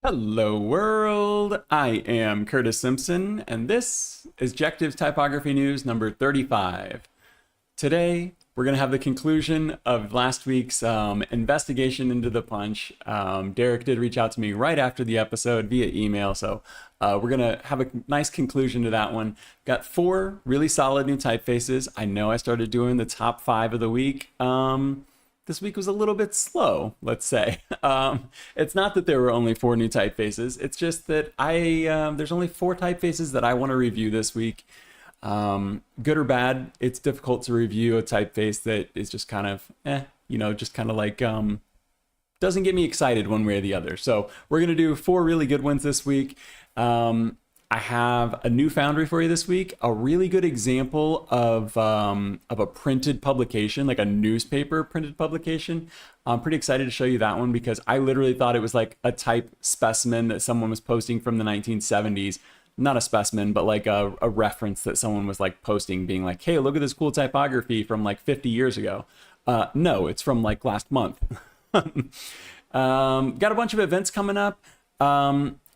Hello world, I am Curtis Simpson, and this is Electives Typography News number 35. Today, we're going to have the conclusion of last week's investigation into the punch. Derek did reach out to me right after the episode via email, so we're going to have a nice conclusion to that one. Got 4 really solid new typefaces. I know I started doing the top 5 of the week. This week was a little bit slow, let's say. It's not that there were only 4 new typefaces. It's just that there's only 4 typefaces that I want to review this week. Good or bad, it's difficult to review a typeface that is just kind of, just kind of like, doesn't get me excited one way or the other. So we're going to do 4 really good ones this week. I have a new Foundry for you this week, a really good example of a printed publication, like a newspaper printed publication. I'm pretty excited to show you that one because I literally thought it was like a type specimen that someone was posting from the 1970s. Not a specimen, but like a reference that someone was like posting, being like, hey, look at this cool typography from like 50 years ago. No, it's from like last month. Got a bunch of events coming up.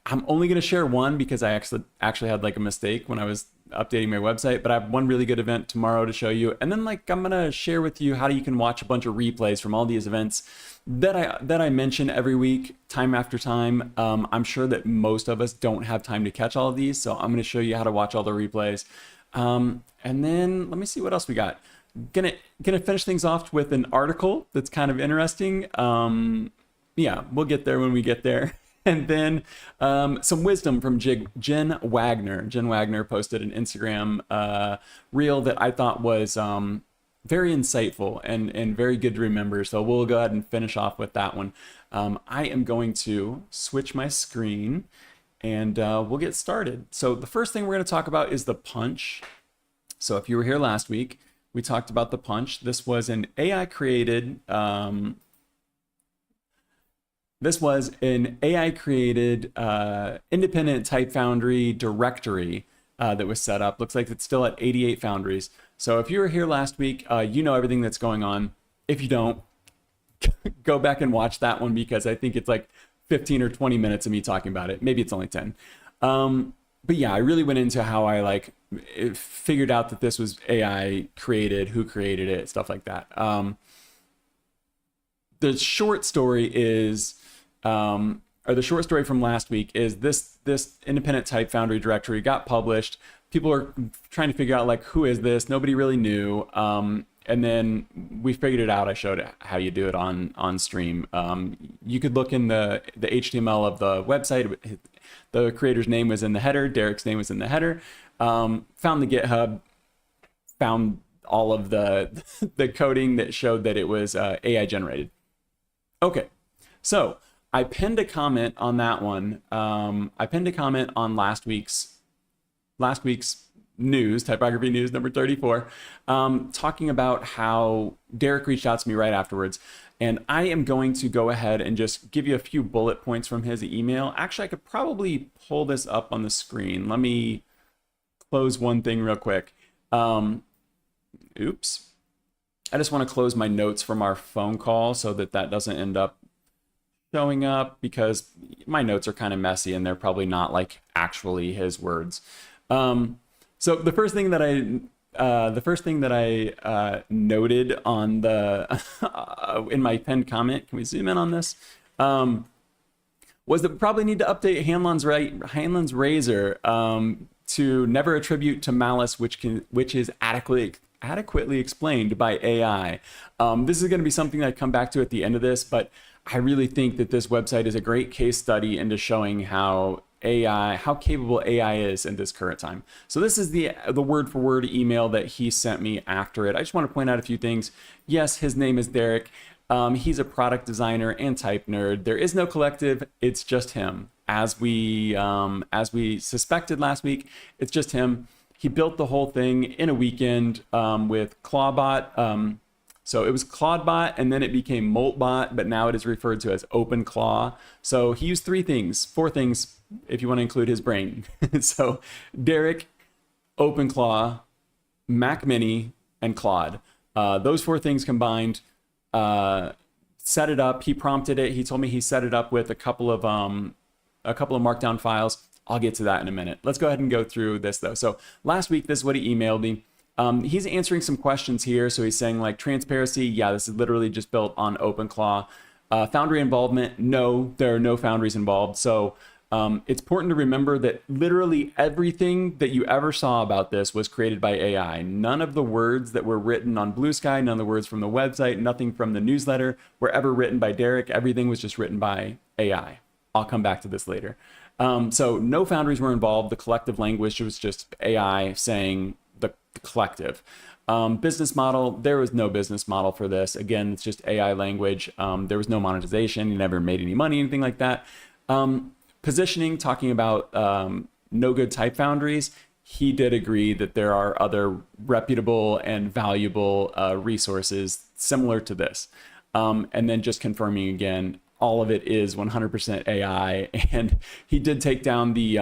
I'm only going to share one because I actually had like a mistake when I was updating my website, but I have one really good event tomorrow to show you. And then like I'm going to share with you how you can watch a bunch of replays from all these events that I mention every week, time after time. I'm sure that most of us don't have time to catch all of these, so I'm going to show you how to watch all the replays. And then let me see what else we got. Gonna finish things off with an article that's kind of interesting. Yeah, we'll get there when we get there. And then some wisdom from Jen Wagner. Jen Wagner posted an Instagram reel that I thought was very insightful and very good to remember. So we'll go ahead and finish off with that one. I am going to switch my screen and we'll get started. So the first thing we're going to talk about is the punch. So if you were here last week, we talked about the punch. This was an AI created independent type foundry directory that was set up. Looks like it's still at 88 foundries. So if you were here last week, you know everything that's going on. If you don't, go back and watch that one because I think it's like 15 or 20 minutes of me talking about it. Maybe it's only 10. But yeah, I really went into how I figured out that this was AI created, who created it, stuff like that. The short story is, or the short story from last week is this independent type foundry directory got published. People are trying to figure out like, who is this? Nobody really knew. And then we figured it out. I showed how you do it on stream. You could look in the HTML of the website. The creator's name was in the header. Derek's name was in the header. Found the GitHub, found all of the coding that showed that it was AI generated. Okay, so I pinned a comment on that one. I pinned a comment on last week's news, Typography News number 34, talking about how Derek reached out to me right afterwards. And I am going to go ahead and just give you a few bullet points from his email. Actually, I could probably pull this up on the screen. Let me close one thing real quick. Oops. I just want to close my notes from our phone call so that doesn't end up showing up because my notes are kind of messy and they're probably not like actually his words. So the first thing that I noted on the in my pinned comment, can we zoom in on this? Was that we probably need to update Hanlon's razor to never attribute to malice, which is adequately explained by AI. This is going to be something that I come back to at the end of this, but I really think that this website is a great case study into showing how capable AI is in this current time. So this is the word for word email that he sent me after it. I just want to point out a few things. Yes, his name is Derek. He's a product designer and type nerd. There is no collective. It's just him. As we suspected last week, it's just him. He built the whole thing in a weekend with Clawbot. So it was Clawbot and then it became Moltbot, but now it is referred to as OpenClaw. So he used 4 things if you want to include his brain. So Derek, OpenClaw, Mac Mini, and Claude. Those 4 things combined set it up. He prompted it. He told me he set it up with a couple of a couple of markdown files. I'll get to that in a minute. Let's go ahead and go through this though. So last week, this is what he emailed me. He's answering some questions here. So he's saying like transparency. Yeah, this is literally just built on OpenClaw. Foundry involvement. No, there are no foundries involved. So it's important to remember that literally everything that you ever saw about this was created by AI. None of the words that were written on Blue Sky, none of the words from the website, nothing from the newsletter were ever written by Derek. Everything was just written by AI. I'll come back to this later. So no foundries were involved. The collective language was just AI saying the collective. Business model, there was no business model for this. Again, it's just AI language. There was no monetization. You never made any money, anything like that. Positioning, talking about no good type foundries, he did agree that there are other reputable and valuable resources similar to this. And then just confirming again, all of it is 100% AI. And he did take down the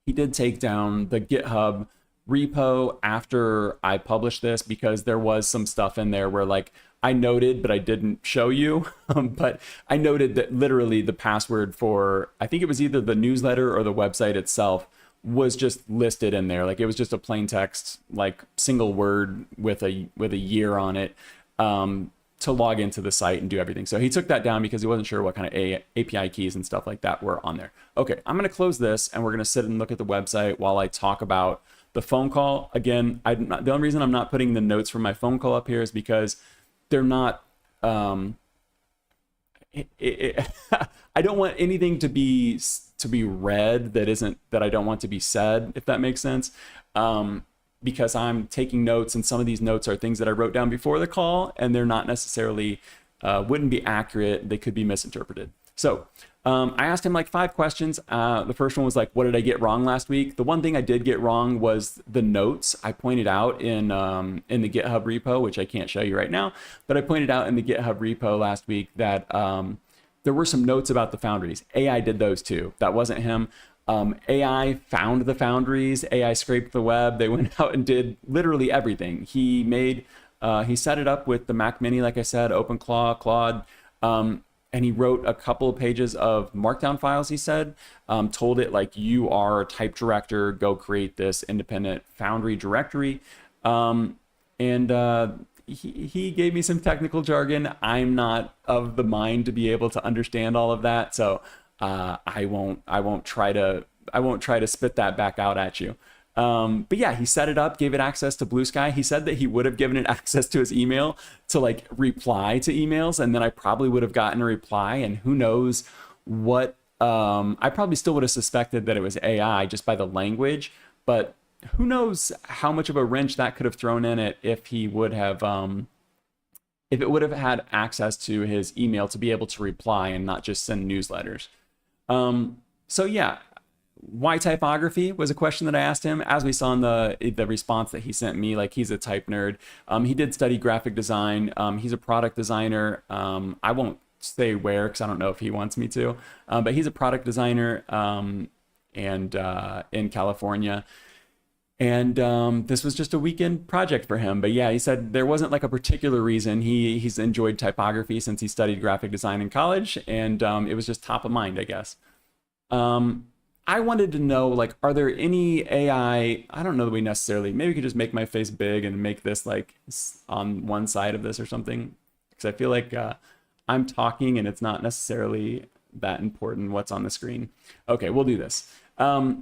GitHub repo after I published this, because there was some stuff in there where like I noted, but I didn't show you. But I noted that literally the password for, I think it was either the newsletter or the website itself, was just listed in there. Like it was just a plain text, like single word with a year on it, to log into the site and do everything. So he took that down because he wasn't sure what kind of API keys and stuff like that were on there. Okay, I'm going to close this and we're going to sit and look at the website while I talk about the phone call. Again, the only reason I'm not putting the notes from my phone call up here is because they're not, I don't want anything to be read that I don't want to be said, if that makes sense. Because I'm taking notes, and some of these notes are things that I wrote down before the call, and they're not necessarily, wouldn't be accurate. They could be misinterpreted. So I asked him like 5 questions. The first one was like, what did I get wrong last week? The one thing I did get wrong was the notes. I pointed out in the GitHub repo, which I can't show you right now, but I pointed out in the GitHub repo last week that there were some notes about the foundries. AI did those too. That wasn't him. AI found the foundries. AI scraped the web. They went out and did literally everything. He set it up with the Mac Mini, like I said, OpenClaw, Claude, and he wrote a couple of pages of markdown files, he said, told it like, you are a type director, go create this independent Foundry directory. He gave me some technical jargon. I'm not of the mind to be able to understand all of that. So I won't try to spit that back out at you. But yeah, he set it up, gave it access to Blue Sky. He said that he would have given it access to his email to like reply to emails, and then I probably would have gotten a reply, and who knows what, I probably still would have suspected that it was AI just by the language, but who knows how much of a wrench that could have thrown in it if he would have, if it would have had access to his email to be able to reply and not just send newsletters. So yeah, why typography was a question that I asked him. As we saw in the response that he sent me, like he's a type nerd. He did study graphic design. He's a product designer. I won't say where because I don't know if he wants me to, but he's a product designer and in California. And this was just a weekend project for him. But yeah, he said there wasn't like a particular reason. He's enjoyed typography since he studied graphic design in college, and it was just top of mind, I guess. I wanted to know, like, are there any AI, I don't know that we necessarily, maybe we could just make my face big and make this like on one side of this or something. Because I feel like I'm talking and it's not necessarily that important what's on the screen. Okay, we'll do this. What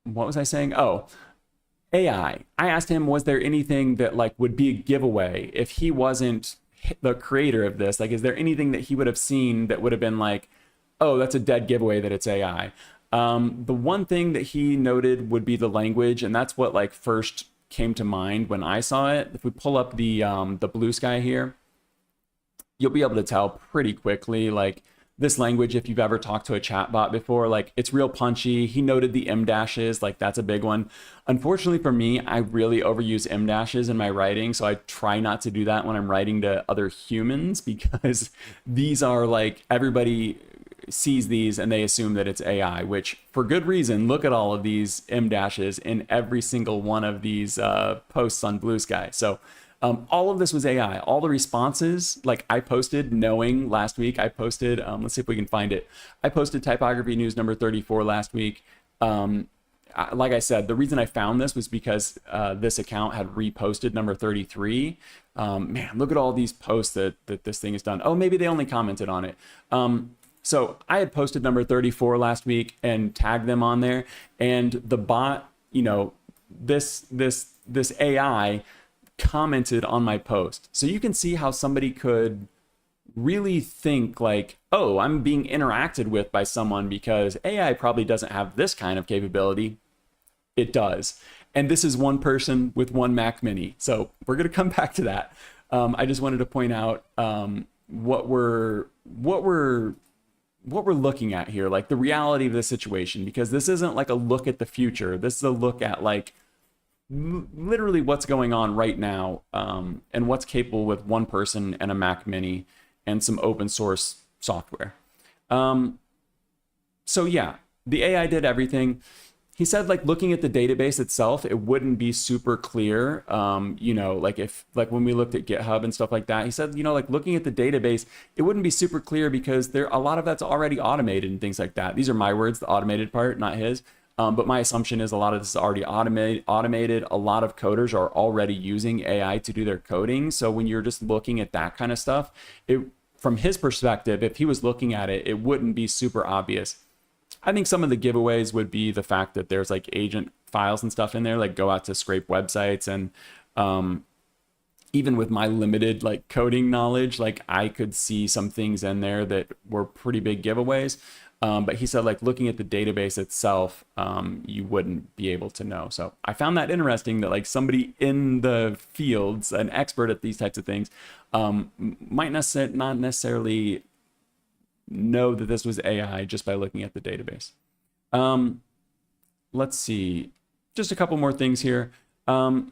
was I saying? Oh, AI. I asked him, was there anything that like would be a giveaway if he wasn't the creator of this? Like, is there anything that he would have seen that would have been like, oh, that's a dead giveaway that it's AI? The one thing that he noted would be the language, and that's what like first came to mind when I saw it. If we pull up the Blue Sky here, you'll be able to tell pretty quickly, like, this language, if you've ever talked to a chatbot before, like it's real punchy. He noted the M dashes, like that's a big one. Unfortunately for me, I really overuse M dashes in my writing, so I try not to do that when I'm writing to other humans, because these are like, everybody sees these and they assume that it's AI, which for good reason. Look at all of these M dashes in every single one of these posts on Blue Sky. So All of this was AI. All the responses, like I posted knowing last week, I posted, let's see if we can find it. I posted Typography News number 34 last week. Like I said, the reason I found this was because this account had reposted number 33. Man, look at all these posts that this thing has done. Oh, maybe they only commented on it. So I had posted number 34 last week and tagged them on there. And the bot, you know, this AI commented on my post. So you can see how somebody could really think like, oh, I'm being interacted with by someone because AI probably doesn't have this kind of capability. It does. And this is one person with one Mac Mini. So we're going to come back to that. I just wanted to point out what we're looking at here, like the reality of the situation, because this isn't like a look at the future. This is a look at like literally what's going on right now, and what's capable with one person and a Mac Mini and some open source software. So yeah, the AI did everything. He said, like, looking at the database itself, it wouldn't be super clear. You know, like when we looked at GitHub and stuff like that, he said, you know, like looking at the database, it wouldn't be super clear because a lot of that's already automated and things like that. These are my words, the automated part, not his. But my assumption is a lot of this is already automated. A lot of coders are already using AI to do their coding. So when you're just looking at that kind of stuff, from his perspective, if he was looking at it, it wouldn't be super obvious. I think some of the giveaways would be the fact that there's like agent files and stuff in there, like go out to scrape websites. And even with my limited like coding knowledge, like I could see some things in there that were pretty big giveaways. But he said, like, looking at the database itself, you wouldn't be able to know. So I found that interesting that like somebody in the fields, an expert at these types of things, might not necessarily know that this was AI just by looking at the database. Let's see, just a couple more things here. I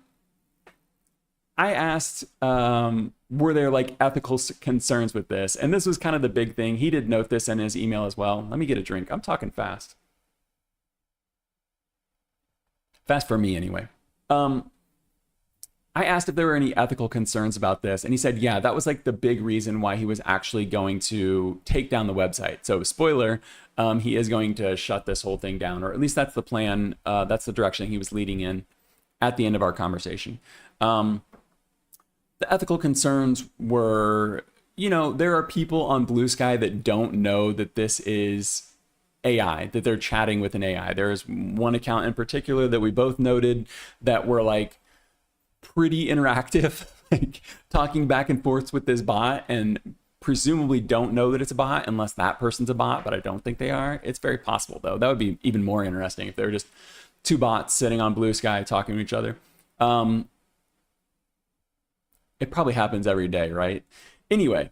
asked, were there like ethical concerns with this? And this was kind of the big thing. He did note this in his email as well. Let me get a drink. I'm talking fast. Fast for me anyway. I asked if there were any ethical concerns about this, and he said, yeah, that was like the big reason why he was actually going to take down the website. So spoiler, he is going to shut this whole thing down, or at least that's the plan. That's the direction he was leading in at the end of our conversation. The ethical concerns were, you know, there are people on Blue Sky that don't know that this is AI, that they're chatting with an AI. There is one account in particular that we both noted that were like pretty interactive, like talking back and forth with this bot, and presumably don't know that it's a bot unless that person's a bot, but I don't think they are. It's very possible though. That would be even more interesting if they were just two bots sitting on Blue Sky talking to each other. It probably happens every day, right? Anyway,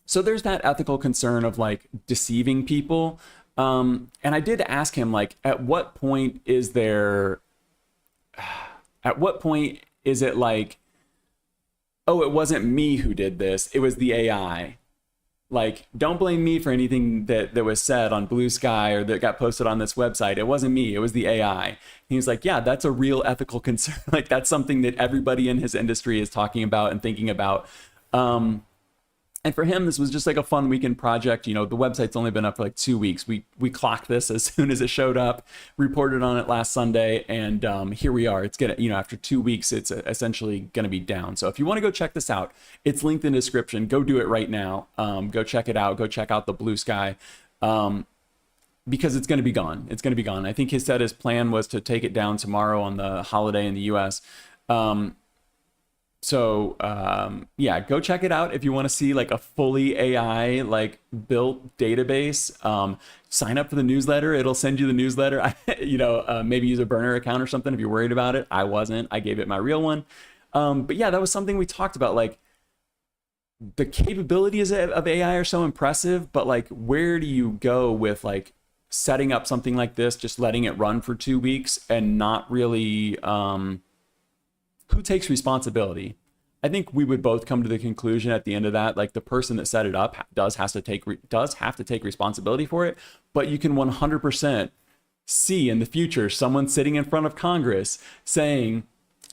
so there's that ethical concern of like deceiving people. And I did ask him, like, at what point is it like, oh, it wasn't me who did this, it was the AI. Like, don't blame me for anything that was said on Blue Sky or that got posted on this website. It wasn't me, it was the AI. And he was like, yeah, that's a real ethical concern. Like, that's something that everybody in his industry is talking about and thinking about. And for him, this was just like a fun weekend project. You know, the website's only been up for like 2 weeks. We clocked this as soon as it showed up, reported on it last Sunday, and here we are. It's gonna, you know, after 2 weeks, it's essentially gonna be down. So if you want to go check this out, it's linked in the description. Go do it right now. Go check it out. Go check out the Blue Sky, because it's gonna be gone. It's gonna be gone. I think he said his plan was to take it down tomorrow on the holiday in the U.S. So yeah, go check it out if you want to see like a fully AI like built database. Sign up for the newsletter. It'll send you the newsletter. You know, maybe use a burner account or something if you're worried about it. I wasn't. I gave it my real one. But yeah, that was something we talked about. Like, the capabilities of AI are so impressive, but like, where do you go with like setting up something like this, just letting it run for 2 weeks and not really who takes responsibility? I think we would both come to the conclusion at the end of that, like, the person that set it up does have to take responsibility for it, but you can 100% see in the future someone sitting in front of Congress saying,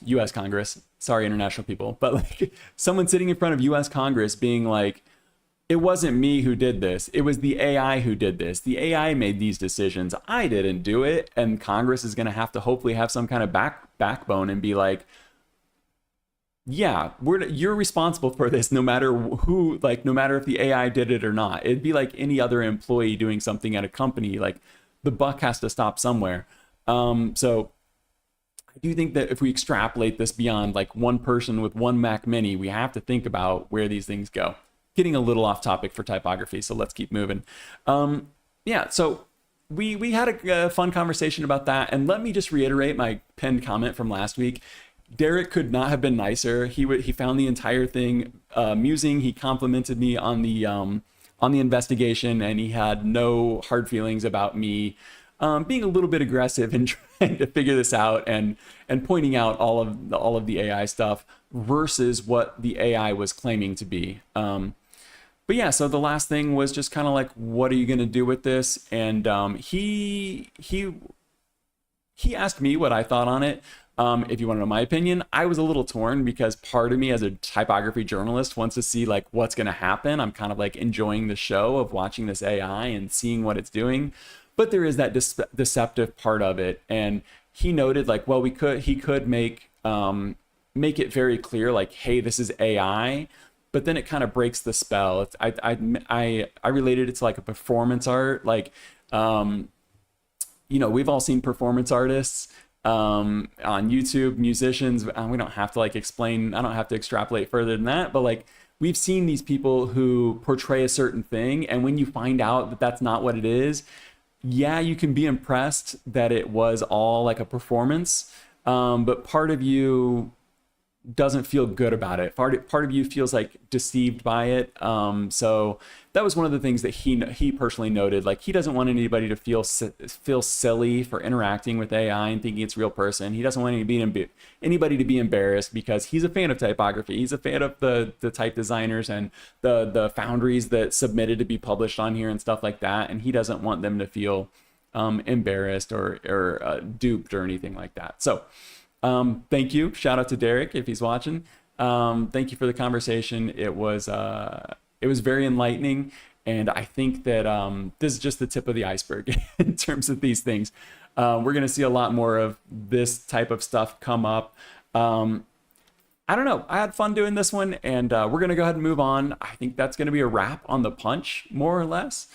US Congress, sorry, international people, but like someone sitting in front of US Congress being like, it wasn't me who did this. It was the AI who did this. The AI made these decisions. I didn't do it. And Congress is going to have to hopefully have some kind of backbone and be like, yeah, you're responsible for this, no matter who, like, no matter if the AI did it or not. It'd be like any other employee doing something at a company. Like, the buck has to stop somewhere. So I do think that if we extrapolate this beyond like one person with one Mac Mini, we have to think about where these things go. Getting a little off topic for typography, so let's keep moving. Yeah, so we had a fun conversation about that, and let me just reiterate my pinned comment from last week. Derek could not have been nicer. He found the entire thing amusing. He complimented me on the investigation, and he had no hard feelings about me being a little bit aggressive in trying to figure this out and pointing out all of the AI stuff versus what the AI was claiming to be. But yeah, so the last thing was just kind of like, what are you going to do with this? And he asked me what I thought on it. If you want to know my opinion, I was a little torn because part of me as a typography journalist wants to see like what's going to happen. I'm kind of like enjoying the show of watching this AI and seeing what it's doing. But there is that deceptive part of it. And he noted like, well, he could make it very clear like, hey, this is AI. But then it kind of breaks the spell. I related it to like a performance art. Like, we've all seen performance artists on YouTube, musicians. We don't have to like explain. I don't have to extrapolate further than that. But like, we've seen these people who portray a certain thing, and when you find out that that's not what it is, yeah, you can be impressed that it was all like a performance. But part of you doesn't feel good about it. Part of you feels like deceived by it. So that was one of the things that he personally noted. Like, he doesn't want anybody to feel silly for interacting with AI and thinking it's a real person. He doesn't want anybody to be embarrassed because he's a fan of typography. He's a fan of the type designers and the foundries that submitted to be published on here and stuff like that. And he doesn't want them to feel embarrassed or duped or anything like that. So thank you. Shout out to Derek if he's watching. Thank you for the conversation. It was very enlightening, and I think that this is just the tip of the iceberg in terms of these things. We're going to see a lot more of this type of stuff come up. I don't know. I had fun doing this one, and we're going to go ahead and move on. I think that's going to be a wrap on the punch, more or less.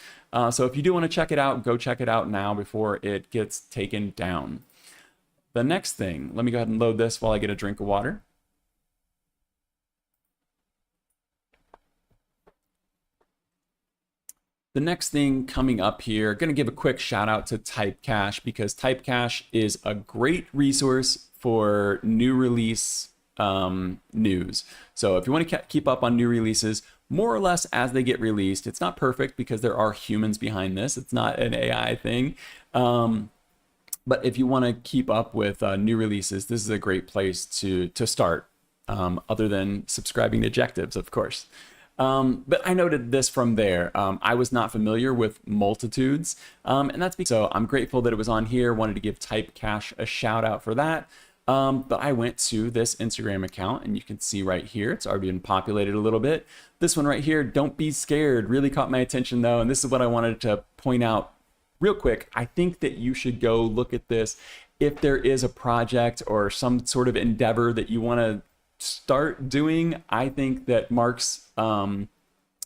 So if you do want to check it out, go check it out now before it gets taken down. The next thing, let me go ahead and load this while I get a drink of water. The next thing coming up here, going to give a quick shout out to Typecache, because Typecache is a great resource for new release news. So if you want to keep up on new releases, more or less as they get released, it's not perfect because there are humans behind this. It's not an AI thing. But if you want to keep up with new releases, this is a great place to start, other than subscribing to Electives, of course. But I noted this from there. I was not familiar with multitudes, and that's because, so I'm grateful that it was on here. Wanted to give Typecache a shout out for that. But I went to this Instagram account, and you can see right here, it's already been populated a little bit. This one right here, Don't Be Scared, really caught my attention though, and this is what I wanted to point out real quick. I think that you should go look at this if there is a project or some sort of endeavor that you want to start doing. I think that Mark's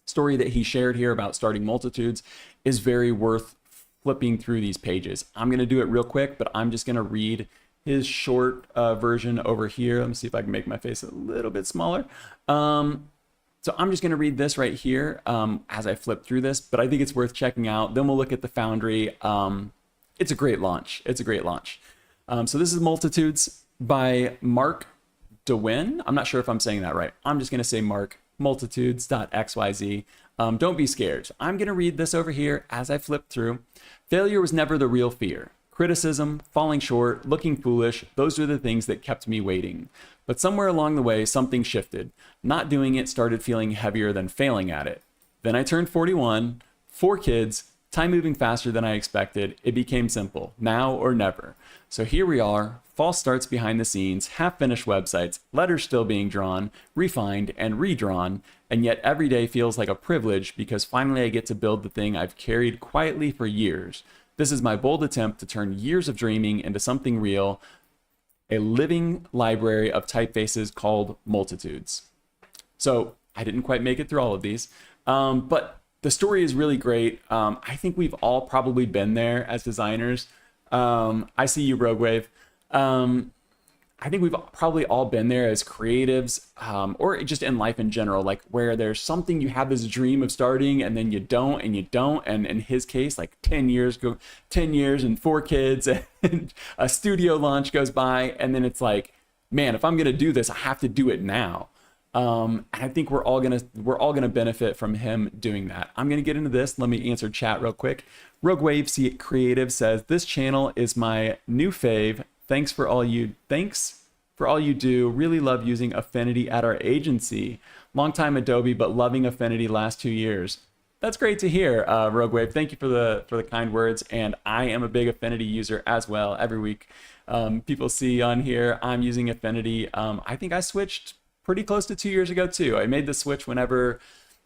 story that he shared here about starting multitudes is very worth flipping through these pages. I'm going to do it real quick, but I'm just going to read his short version over here. Let me see if I can make my face a little bit smaller. So I'm just going to read this right here as I flip through this, but I think it's worth checking out. Then we'll look at the Foundry. It's a great launch. It's a great launch. So this is Multitudes by Mark DeWin. I'm not sure if I'm saying that right. I'm just going to say Mark, multitudes.xyz. Don't be scared. I'm going to read this over here as I flip through. Failure was never the real fear. Criticism, falling short, looking foolish, those are the things that kept me waiting. But somewhere along the way, something shifted. Not doing it started feeling heavier than failing at it. Then I turned 41, 4 kids, Time moving faster than I expected. It became simple. Now or never. So here we are. False starts behind the scenes, half-finished websites, letters still being drawn, refined, and redrawn, and yet every day feels like a privilege because finally I get to build the thing I've carried quietly for years. This is my bold attempt to turn years of dreaming into something real, a living library of typefaces called Multitudes. So I didn't quite make it through all of these, but the story is really great. I think we've all probably been there as designers. I see you, Rogue Wave. I think we've probably all been there as creatives, or just in life in general, like where there's something you have this dream of starting and then you don't, and in his case, like 10 years and 4 kids and a studio launch goes by, and then it's like, man, if I'm gonna do this, I have to do it now. And I think we're all gonna benefit from him doing that. I'm gonna get into this. Let me answer chat real quick. Rogue Wave Creative says, this channel is my new fave. Thanks for all you do. Really love using Affinity at our agency. Long time Adobe, but loving Affinity last 2 years. That's great to hear, Rogue Wave. Thank you for the kind words. And I am a big Affinity user as well. Every week, people see on here I'm using Affinity. I think I switched pretty close to 2 years ago too. I made the switch whenever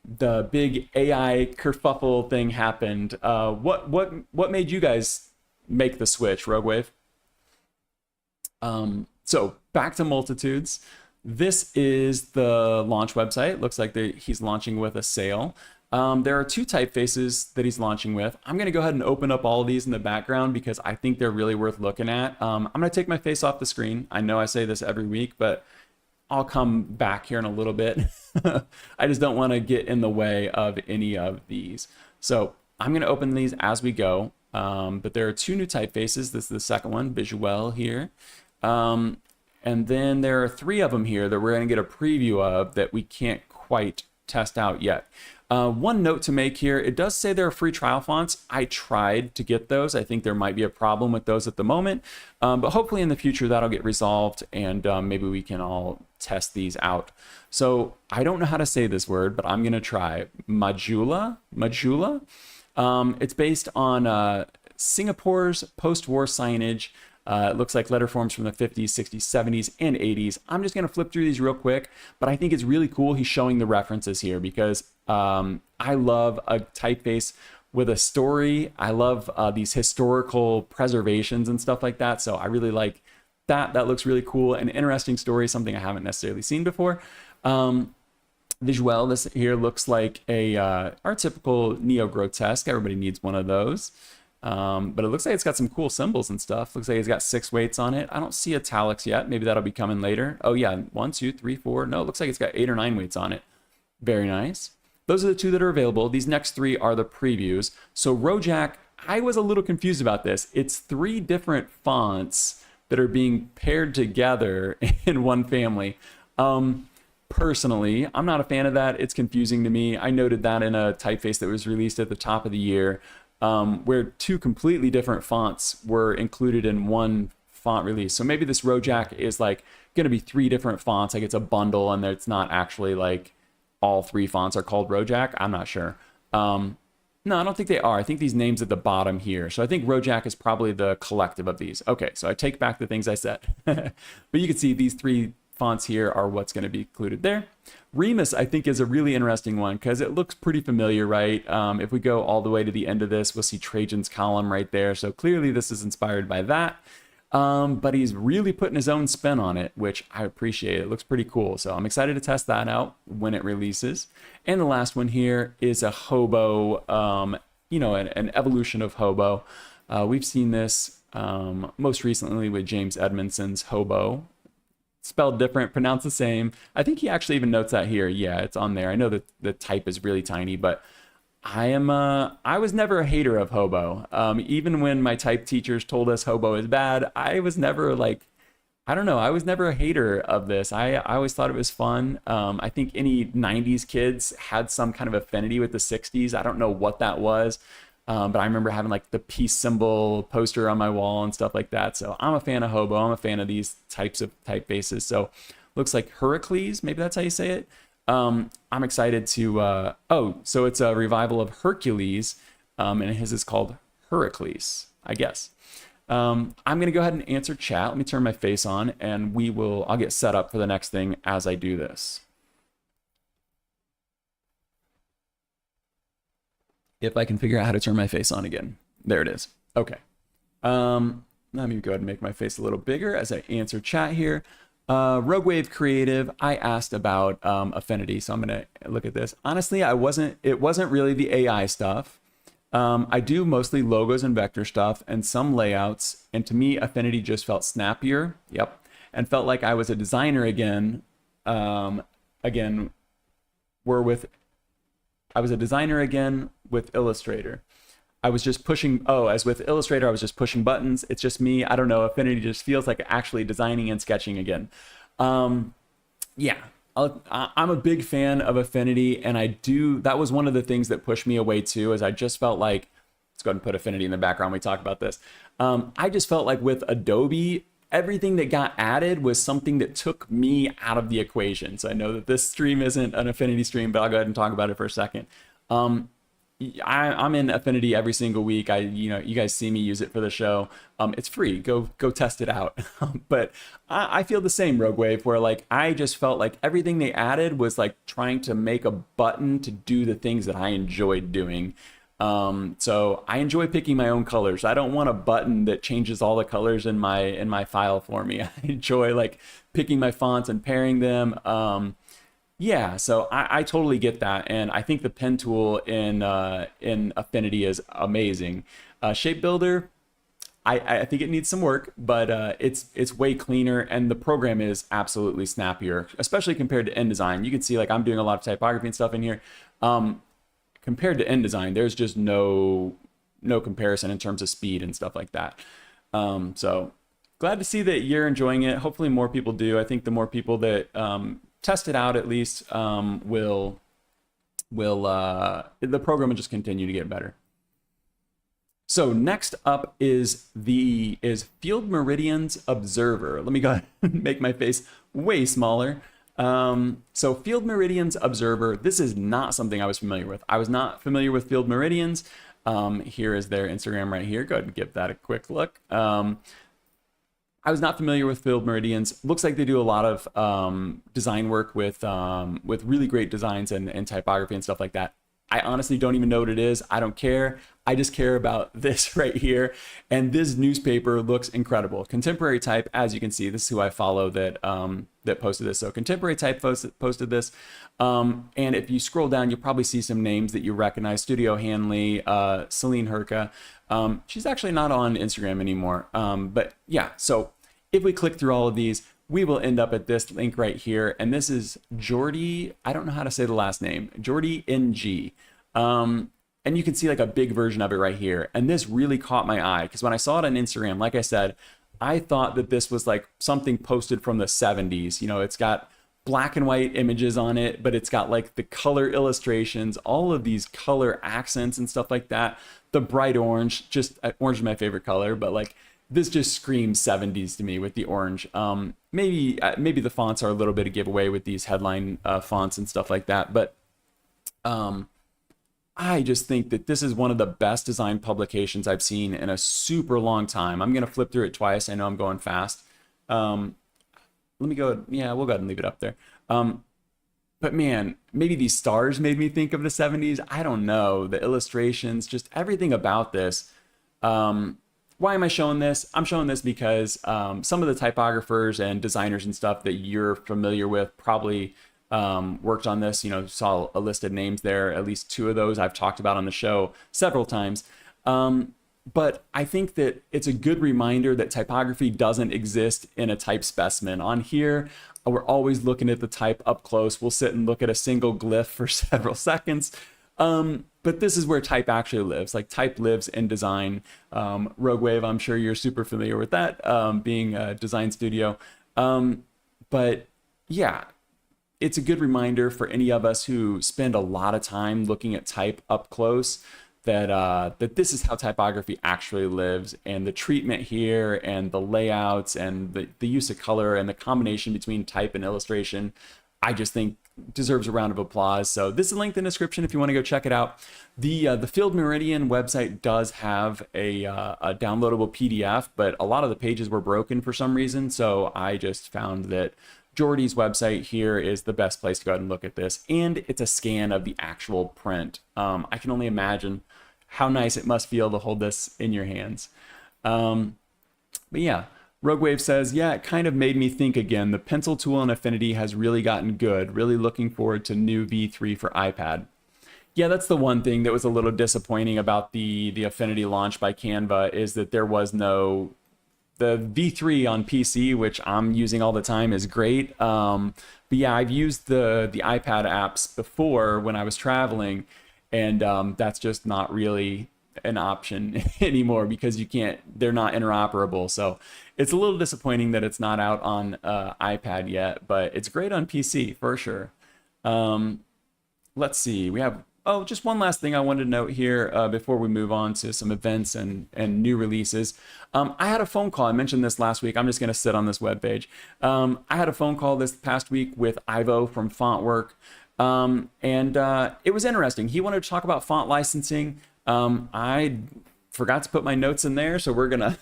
the big AI kerfuffle thing happened. What made you guys make the switch, Rogue Wave? So back to Multitudes. This is the launch website. Looks like he's launching with a sale. There are 2 typefaces that he's launching with. I'm going to go ahead and open up all of these in the background because I think they're really worth looking at. I'm going to take my face off the screen. I know I say this every week, but I'll come back here in a little bit. I just don't want to get in the way of any of these. So I'm going to open these as we go. But there are 2 new typefaces. This is the second one, Visual here. And then there are 3 of them here that we're going to get a preview of that we can't quite test out yet. One note to make here, it does say there are free trial fonts. I tried to get those. I think there might be a problem with those at the moment, but hopefully in the future that'll get resolved and maybe we can all test these out. So I don't know how to say this word, but I'm going to try. Majula. It's based on Singapore's post-war signage. It looks like letter forms from the 50s, 60s, 70s, and 80s. I'm just going to flip through these real quick, but I think it's really cool he's showing the references here because I love a typeface with a story. I love these historical preservations and stuff like that, so I really like that. That looks really cool. An interesting story, something I haven't necessarily seen before. Visual, this here looks like our typical neo-grotesque. Everybody needs one of those. But it looks like it's got some cool symbols and stuff. Looks like it's got 6 weights on it. I don't see italics yet. Maybe that'll be coming later. Oh yeah, 1, 2, 3, 4. No, it looks like it's got 8 or 9 weights on it. Very nice. Those are the 2 that are available. These next 3 are the previews. So Rojak, I was a little confused about this. It's 3 different fonts that are being paired together in one family. Personally, I'm not a fan of that. It's confusing to me. I noted that in a typeface that was released at the top of the year, where 2 completely different fonts were included in one font release. So maybe this Rojak is like going to be 3 different fonts, like it's a bundle and it's not actually like all 3 fonts are called Rojak. I'm not sure. No, I don't think they are. I think these names at the bottom here. So I think Rojak is probably the collective of these. Okay, so I take back the things I said. But you can see these 3 fonts here are what's going to be included there. Remus, I think, is a really interesting one because it looks pretty familiar, right? If we go all the way to the end of this, we'll see Trajan's column right there. So clearly this is inspired by that. But he's really putting his own spin on it, which I appreciate. It looks pretty cool. So I'm excited to test that out when it releases. And the last one here is a hobo, an evolution of hobo. We've seen this most recently with James Edmondson's hobo. Spelled different, pronounced the same. I think he actually even notes that here. Yeah, it's on there. I know that the type is really tiny, but I was never a hater of hobo. Even when my type teachers told us hobo is bad, I was never like, I don't know, I was never a hater of this. I always thought it was fun. I think any 90s kids had some kind of affinity with the 60s. I don't know what that was. But I remember having like the peace symbol poster on my wall and stuff like that. So I'm a fan of hobo. I'm a fan of these types of typefaces. So looks like Heracles, maybe that's how you say it. I'm excited to, so it's a revival of Hercules. and his is called Heracles, I guess. I'm going to go ahead and answer chat. Let me turn my face on, and I'll get set up for the next thing as I do this. If I can figure out how to turn my face on again. There it is. Okay. Let me go ahead and make my face a little bigger as I answer chat here. Rogue Wave Creative, I asked about Affinity, so I'm going to look at this. Honestly, it wasn't really the AI stuff. I do mostly logos and vector stuff and some layouts, and to me, Affinity just felt snappier. Yep. And felt like I was a designer again. I was a designer again with Illustrator. I was just pushing, as with Illustrator, I was just pushing buttons. It's just me. I don't know. Affinity just feels like actually designing and sketching again. Yeah, I'm a big fan of Affinity, and that was one of the things that pushed me away too, is I just felt like, let's go ahead and put Affinity in the background. We talk about this. I just felt like with Adobe, everything that got added was something that took me out of the equation. So I know that this stream isn't an Affinity stream, but I'll go ahead and talk about it for a second. I'm in Affinity every single week. You guys see me use it for the show. It's free. Go test it out. But I feel the same, Rogue Wave, where like I just felt like everything they added was like trying to make a button to do the things that I enjoyed doing. So I enjoy picking my own colors. I don't want a button that changes all the colors in my file for me. I enjoy like picking my fonts and pairing them. Yeah, so I totally get that, and I think the pen tool in Affinity is amazing. Shape Builder, I think it needs some work, but it's way cleaner, and the program is absolutely snappier, especially compared to InDesign. You can see like I'm doing a lot of typography and stuff in here. Compared to InDesign, there's just no comparison in terms of speed and stuff like that. So glad to see that you're enjoying it. Hopefully more people do. I think the more people that test it out at least the program will just continue to get better. So next up is Field Meridians Observer. Let me go ahead and make my face way smaller. So Field Meridians Observer, this is not something I was familiar with. I was not familiar with Field Meridians. Here is their Instagram right here. Go ahead and give that a quick look. I was not familiar with Field Meridians. Looks like they do a lot of design work with really great designs and typography and stuff like that. I honestly don't even know what it is. I don't care. I just care about this right here. And this newspaper looks incredible. Contemporary Type, as you can see, this is who I follow that posted this. So Contemporary Type posted this. And if you scroll down, you'll probably see some names that you recognize. Studio Hanley, Celine Herka. She's actually not on Instagram anymore. But yeah, so if we click through all of these, we will end up at this link right here. And this is Jordy, I don't know how to say the last name, Jordy NG. And you can see like a big version of it right here. And this really caught my eye because when I saw it on Instagram, like I said, I thought that this was like something posted from the 70s. You know, it's got black and white images on it, but it's got like the color illustrations, all of these color accents and stuff like that. The bright orange, orange is my favorite color, but like this just screams 70s to me with the orange. Maybe the fonts are a little bit of giveaway with these headline fonts and stuff like that, but I just think that this is one of the best design publications I've seen in a super long time. I'm gonna flip through it twice. I know I'm going fast. Let me go. Yeah, we'll go ahead and leave it up there. But man, maybe these stars made me think of the 70s. I don't know. The illustrations, just everything about this. Why am I showing this? I'm showing this because some of the typographers and designers and stuff that you're familiar with probably worked on this. You know, saw a list of names there. At least two of those I've talked about on the show several times. But I think that it's a good reminder that typography doesn't exist in a type specimen. On here, we're always looking at the type up close. We'll sit and look at a single glyph for several seconds. But this is where type actually lives. Like type lives in design. Rogue Wave, I'm sure you're super familiar with that, being a design studio. But yeah, it's a good reminder for any of us who spend a lot of time looking at type up close that this is how typography actually lives, and the treatment here and the layouts and the use of color and the combination between type and illustration. I just think deserves a round of applause. So this is linked in the description if you want to go check it out. The Field Meridian website does have a downloadable PDF, but a lot of the pages were broken for some reason. So I just found that Jordy's website here is the best place to go ahead and look at this. And it's a scan of the actual print. I can only imagine how nice it must feel to hold this in your hands. But yeah. Roguewave says, yeah, it kind of made me think again. The pencil tool in Affinity has really gotten good. Really looking forward to new V3 for iPad. Yeah, that's the one thing that was a little disappointing about the Affinity launch by Canva is that there was no... The V3 on PC, which I'm using all the time, is great. But yeah, I've used the iPad apps before when I was traveling, and that's just not really an option anymore because they're not interoperable. So it's a little disappointing that it's not out on iPad yet, but it's great on PC for sure. Let's see, we have just one last thing I wanted to note here before we move on to some events and new releases. I had a phone call. I mentioned this last week. I'm just going to sit on this webpage. I had a phone call this past week with Ivo from Fontwerk, and it was interesting. He wanted to talk about font licensing. I forgot to put my notes in there, so we're gonna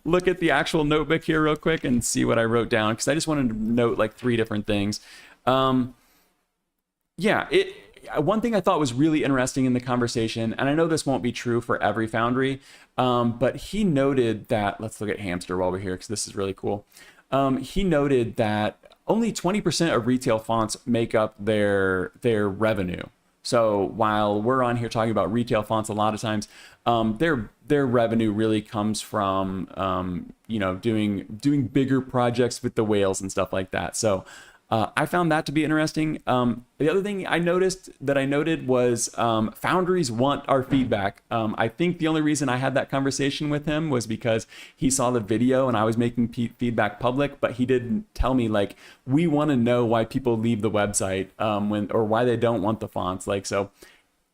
look at the actual notebook here real quick and see what I wrote down, because I just wanted to note like 3 different things. Yeah, one thing I thought was really interesting in the conversation, and I know this won't be true for every Foundry, but he noted that, let's look at Hamster while we're here, because this is really cool. He noted that only 20% of retail fonts make up their revenue. So while we're on here talking about retail fonts a lot of times, their revenue really comes from doing bigger projects with the whales and stuff like that. So I found that to be interesting. The other thing I noted was Foundries want our feedback. I think the only reason I had that conversation with him was because he saw the video and I was making feedback public, but he didn't tell me, like, we want to know why people leave the website or why they don't want the fonts. Like, so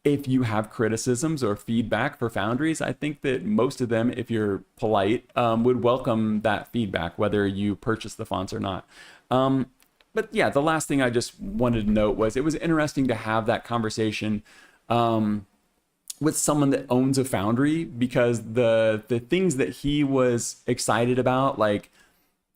if you have criticisms or feedback for Foundries, I think that most of them, if you're polite, would welcome that feedback, whether you purchase the fonts or not. But yeah, the last thing I just wanted to note was it was interesting to have that conversation with someone that owns a Foundry, because the things that he was excited about, like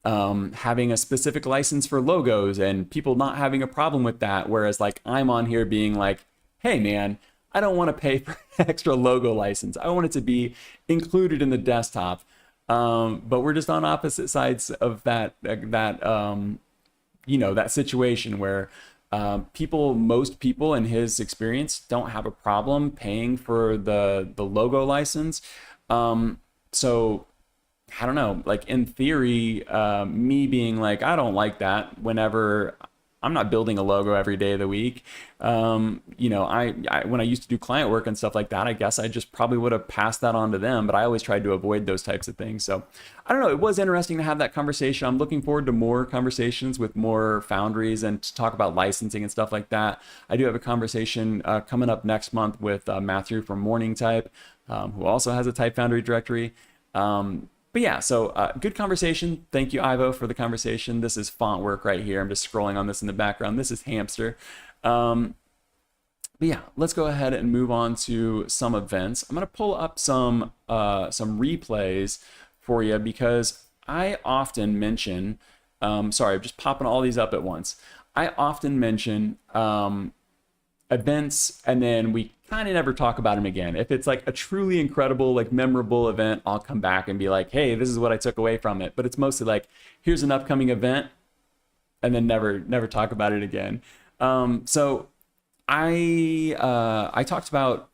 having a specific license for logos and people not having a problem with that, whereas like I'm on here being like, hey man, I don't want to pay for extra logo license. I want it to be included in the desktop. But we're just on opposite sides of that situation where most people in his experience don't have a problem paying for the logo license. So I don't know, like in theory, me being like, I don't like that whenever I'm not building a logo every day of the week. I when I used to do client work and stuff like that, I guess I just probably would have passed that on to them, but I always tried to avoid those types of things. So I don't know, it was interesting to have that conversation. I'm looking forward to more conversations with more Foundries and to talk about licensing and stuff like that. I do have a conversation coming up next month with Matthew from Morning Type, who also has a Type Foundry directory. But yeah, so good conversation. Thank you, Ivo, for the conversation. This is Fontwerk right here. I'm just scrolling on this in the background. This is Hamster. But yeah, let's go ahead and move on to some events. I'm going to pull up some replays for you, because I often mention, sorry, I'm just popping all these up at once. I often mention events, and then we kind of never talk about them again. If it's like a truly incredible, like memorable event, I'll come back and be like, hey, this is what I took away from it. But it's mostly like, here's an upcoming event, and then never talk about it again. So I talked about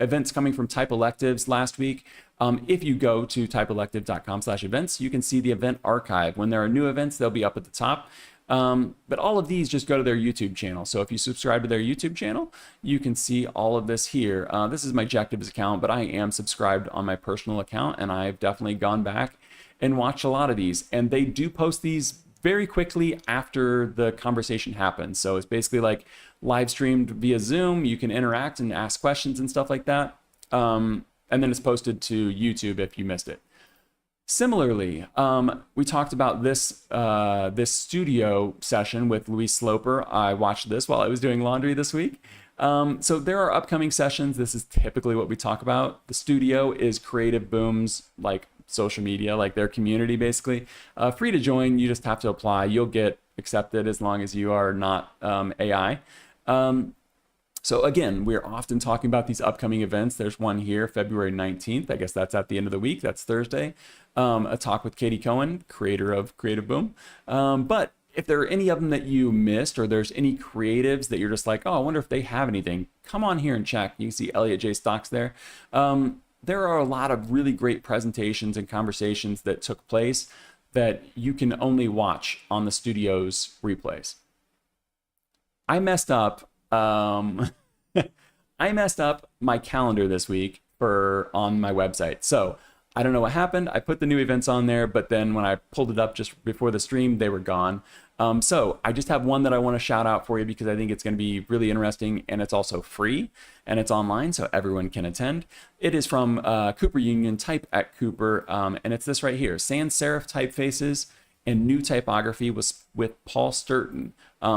events coming from Type Electives last week. If you go to typeelective.com/events, you can see the event archive. When there are new events, they'll be up at the top. But all of these just go to their YouTube channel. So if you subscribe to their YouTube channel, you can see all of this here. This is my Electives account, but I am subscribed on my personal account, and I've definitely gone back and watched a lot of these. And they do post these very quickly after the conversation happens. So it's basically like live streamed via Zoom. You can interact and ask questions and stuff like that. And then it's posted to YouTube if you missed it. Similarly, we talked about this studio session with Luis Sloper. I watched this while I was doing laundry this week. So there are upcoming sessions. This is typically what we talk about. The studio is Creative Boom's like social media, like their community basically. Free to join. You just have to apply. You'll get accepted as long as you are not AI. So again, we're often talking about these upcoming events. There's one here, February 19th. I guess that's at the end of the week. That's Thursday. A talk with Katie Cohen, creator of Creative Boom. But if there are any of them that you missed, or there's any creatives that you're just like, oh, I wonder if they have anything, come on here and check. You can see Elliot J. Stocks there. There are a lot of really great presentations and conversations that took place that you can only watch on the studio's replays. I messed up. I messed up my calendar this week on my website. So I don't know what happened. I put the new events on there, but then when I pulled it up just before the stream, they were gone. So I just have one that I want to shout out for you because I think it's going to be really interesting, and it's also free and it's online, so everyone can attend. It is from Cooper Union, Type at Cooper, and it's this right here: Sans Serif Typefaces and New Typography with Paul Sturton.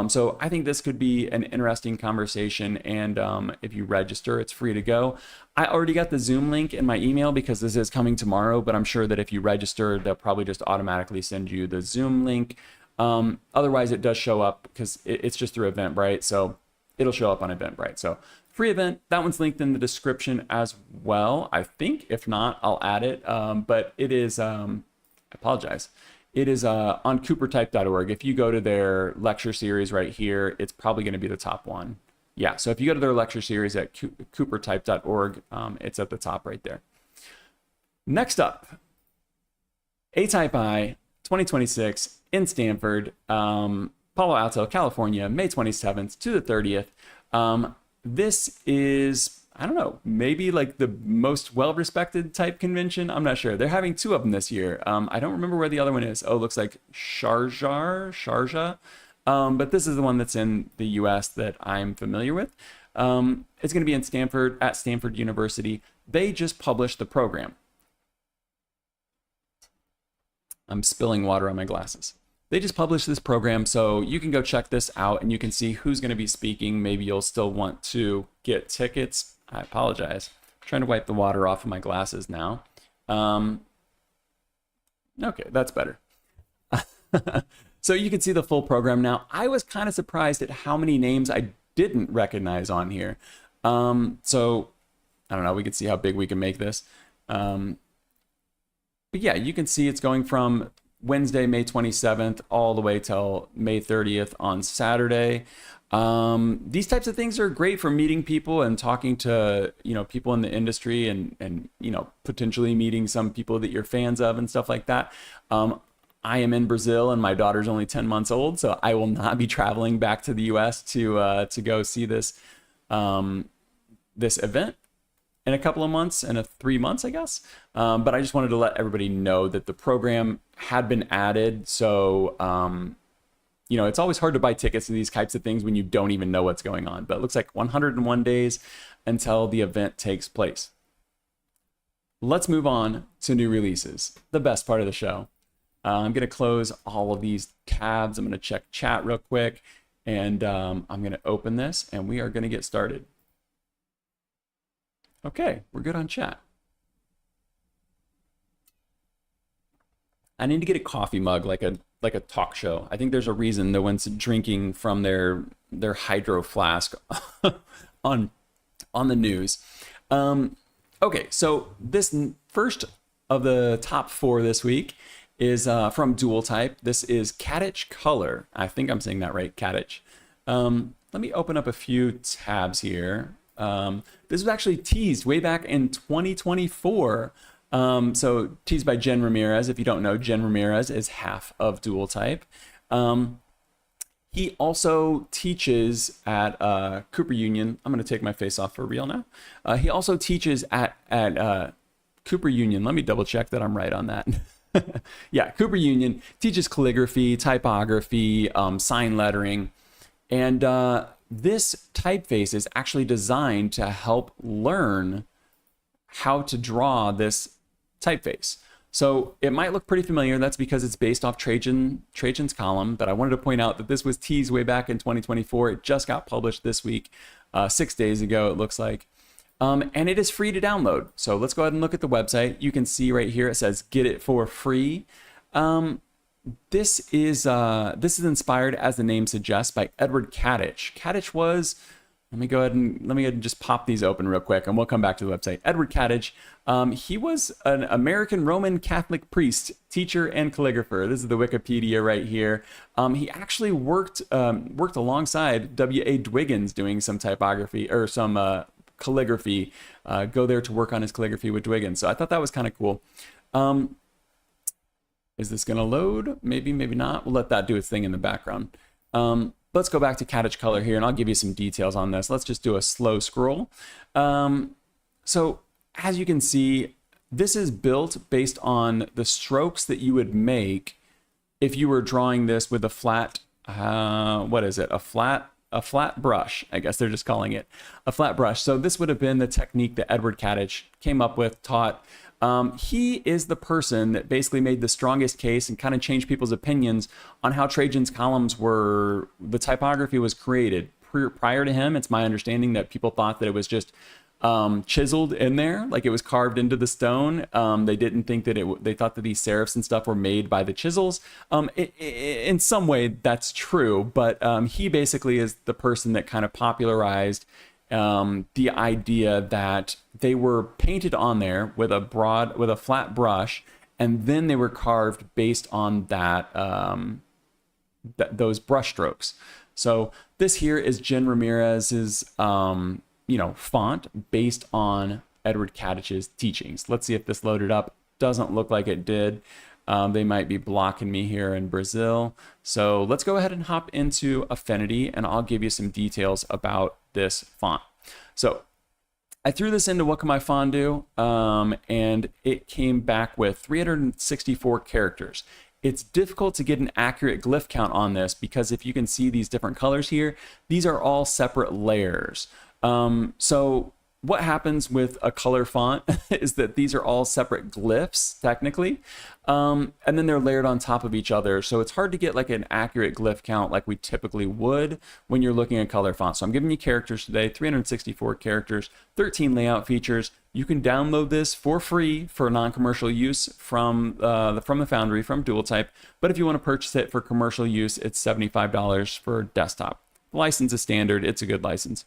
So I think this could be an interesting conversation, and if you register, it's free to go. I already got the Zoom link in my email because this is coming tomorrow, but I'm sure that if you register, they'll probably just automatically send you the Zoom link. Otherwise, it does show up because it's just through Eventbrite, so it'll show up on Eventbrite. So free event, that one's linked in the description as well, I think. If not, I'll add it, but it is, I apologize. It is on coopertype.org. If you go to their lecture series right here, it's probably going to be the top one. Yeah, so if you go to their lecture series at coopertype.org, it's at the top right there. Next up, ATypI 2026 in Stanford, Palo Alto, California, May 27th to the 30th. This is, I don't know, maybe like the most well-respected type convention. I'm not sure. They're having two of them this year. I don't remember where the other one is. Oh, it looks like Sharjah. But this is the one that's in the US that I'm familiar with. It's going to be in Stanford, at Stanford University. They just published the program. I'm spilling water on my glasses. They just published this program, so you can go check this out and you can see who's going to be speaking. Maybe you'll still want to get tickets. I apologize. I'm trying to wipe the water off of my glasses now. Okay, that's better. So you can see the full program now. I was kind of surprised at how many names I didn't recognize on here. So I don't know, we can see how big we can make this. But yeah, you can see it's going from Wednesday, May 27th, all the way till May 30th on Saturday. These types of things are great for meeting people and talking to, people in the industry and potentially meeting some people that you're fans of and stuff like that. I am in Brazil and my daughter's only 10 months old, so I will not be traveling back to the US to go see this event in a couple of months, in 3 months, I guess. But I just wanted to let everybody know that the program had been added. So, it's always hard to buy tickets to these types of things when you don't even know what's going on. But it looks like 101 days until the event takes place. Let's move on to new releases, the best part of the show. I'm going to close all of these tabs. I'm going to check chat real quick. And I'm going to open this and we are going to get started. Okay, we're good on chat. I need to get a coffee mug like a talk show. I think there's a reason no one's drinking from their hydro flask on the news. Okay, so this first of the top 4 this week is from DualType. This is Catich Color. I think I'm saying that right, Catich. Let me open up a few tabs here. This was actually teased way back in 2024. So teased by Jen Ramirez. If you don't know, Jen Ramirez is half of DualType. He also teaches at Cooper Union. I'm going to take my face off for real now. He also teaches at Cooper Union. Let me double check that I'm right on that. Yeah, Cooper Union teaches calligraphy, typography, sign lettering, and this typeface is actually designed to help learn how to draw this typeface. So it might look pretty familiar. That's because it's based off Trajan's column, but I wanted to point out that this was teased way back in 2024. It just got published this week, 6 days ago, it looks like. And it is free to download. So let's go ahead and look at the website. You can see right here, it says get it for free. This is inspired, as the name suggests, by Edward Catich. Catich was, let me go ahead and just pop these open real quick, and we'll come back to the website. Edward Catich, he was an American Roman Catholic priest, teacher, and calligrapher. This is the Wikipedia right here. He actually worked alongside W.A. Dwiggins doing some typography or some calligraphy. Go there to work on his calligraphy with Dwiggins. So I thought that was kind of cool. Is this going to load? Maybe, maybe not. We'll let that do its thing in the background. Let's go back to Catich Color here, and I'll give you some details on this. Let's just do a slow scroll. So as you can see, this is built based on the strokes that you would make if you were drawing this with a flat, what is it? A flat brush, I guess they're just calling it a flat brush. So this would have been the technique that Edward Catich came up with, taught. He is the person that basically made the strongest case and kind of changed people's opinions on how Trajan's columns were, the typography was created. Prior to him, it's my understanding that people thought that it was just chiseled in there, like it was carved into the stone. They didn't think that they thought that these serifs and stuff were made by the chisels. In some way, that's true, but he basically is the person that kind of popularized the idea that they were painted on there with a flat brush, and then they were carved based on that those brush strokes. So this here is Jen Ramirez's font based on Edward Catich's teachings. Let's see if this loaded up. Doesn't look like it did. They might be blocking me here in Brazil. So let's go ahead and hop into Affinity, and I'll give you some details about this font. So I threw this into What Can My Font Do? And it came back with 364 characters. It's difficult to get an accurate glyph count on this because if you can see these different colors here, these are all separate layers. So what happens with a color font is that these are all separate glyphs, technically, and then they're layered on top of each other. So it's hard to get like an accurate glyph count like we typically would when you're looking at color fonts. So I'm giving you characters today, 364 characters, 13 layout features. You can download this for free for non-commercial use from the Foundry, from DualType. But if you want to purchase it for commercial use, it's $75 for desktop. The license is standard. It's a good license.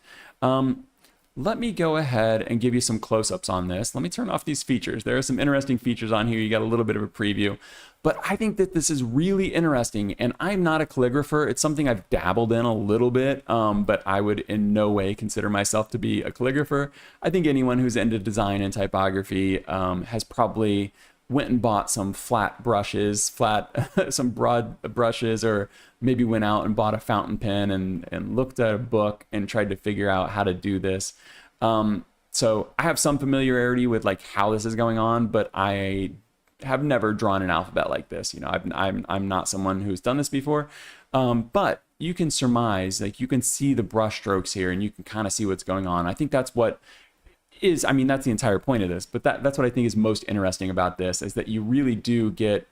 Let me go ahead and give you some close-ups on this. Let me turn off these features. There are some interesting features on here. You got a little bit of a preview, but I think that this is really interesting, and I'm not a calligrapher. It's something I've dabbled in a little bit, but I would in no way consider myself to be a calligrapher. I think anyone who's into design and typography has probably went and bought some flat brushes, some broad brushes, or maybe went out and bought a fountain pen and looked at a book and tried to figure out how to do this. So I have some familiarity with like how this is going on, but I have never drawn an alphabet like this. You know, I'm not someone who's done this before, but you can surmise, like you can see the brush strokes here and you can kind of see what's going on. I think that's what is, I mean, that's the entire point of this, but that's what I think is most interesting about this, is that you really do get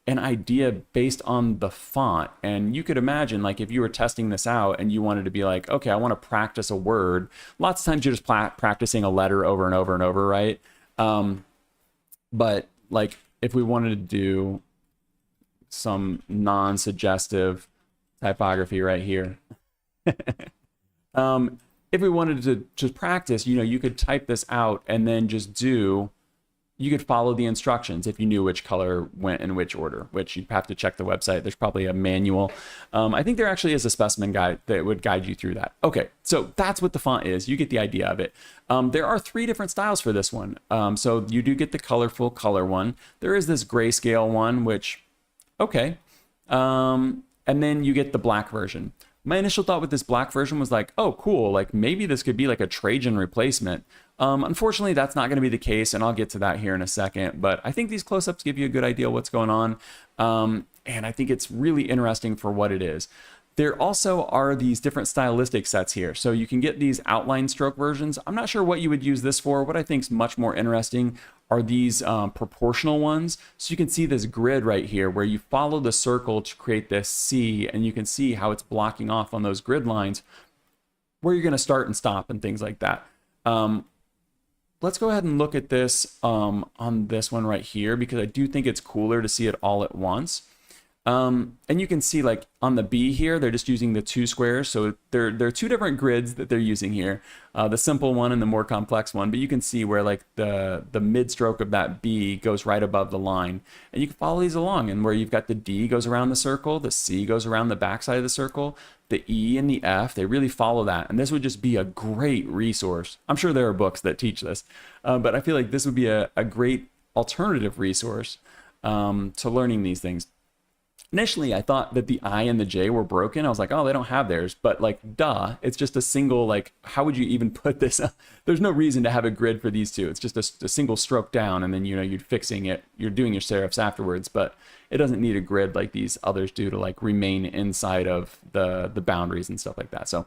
an idea based on the font. And you could imagine, like, if you were testing this out and you wanted to be like, okay, I want to practice a word. Lots of times you're just practicing a letter over and over and over, right? But like, if we wanted to do some non-suggestive typography right here, if we wanted to just practice, you know, you could type this out and then just you could follow the instructions if you knew which color went in which order, which you'd have to check the website. There's probably a manual. I think there actually is a specimen guide that would guide you through that. Okay, so that's what the font is. You get the idea of it. There are 3 different styles for this one. So you do get the colorful color one. There is this grayscale one, which, okay. And then you get the black version. My initial thought with this black version was like, oh, cool, like maybe this could be like a Trajan replacement. Unfortunately, that's not going to be the case, and I'll get to that here in a second. But I think these close-ups give you a good idea of what's going on, and I think it's really interesting for what it is. There also are these different stylistic sets here. So you can get these outline stroke versions. I'm not sure what you would use this for. What I think is much more interesting are these proportional ones. So you can see this grid right here where you follow the circle to create this C, and you can see how it's blocking off on those grid lines where you're going to start and stop and things like that. Let's go ahead and look at this on this one right here, because I do think it's cooler to see it all at once. And you can see like on the B here, they're just using the 2 squares. So there are 2 different grids that they're using here, the simple one and the more complex one. But you can see where like the mid stroke of that B goes right above the line, and you can follow these along. And where you've got the D goes around the circle, the C goes around the backside of the circle, the E and the F, they really follow that. And this would just be a great resource. I'm sure there are books that teach this, but I feel like this would be a great alternative resource to learning these things. Initially, I thought that the I and the J were broken. I was like, oh, they don't have theirs. But like, duh, it's just a single, like, how would you even put this? There's no reason to have a grid for these two. It's just a single stroke down, and then, you know, you're fixing it. You're doing your serifs afterwards, but it doesn't need a grid like these others do to like remain inside of the boundaries and stuff like that. So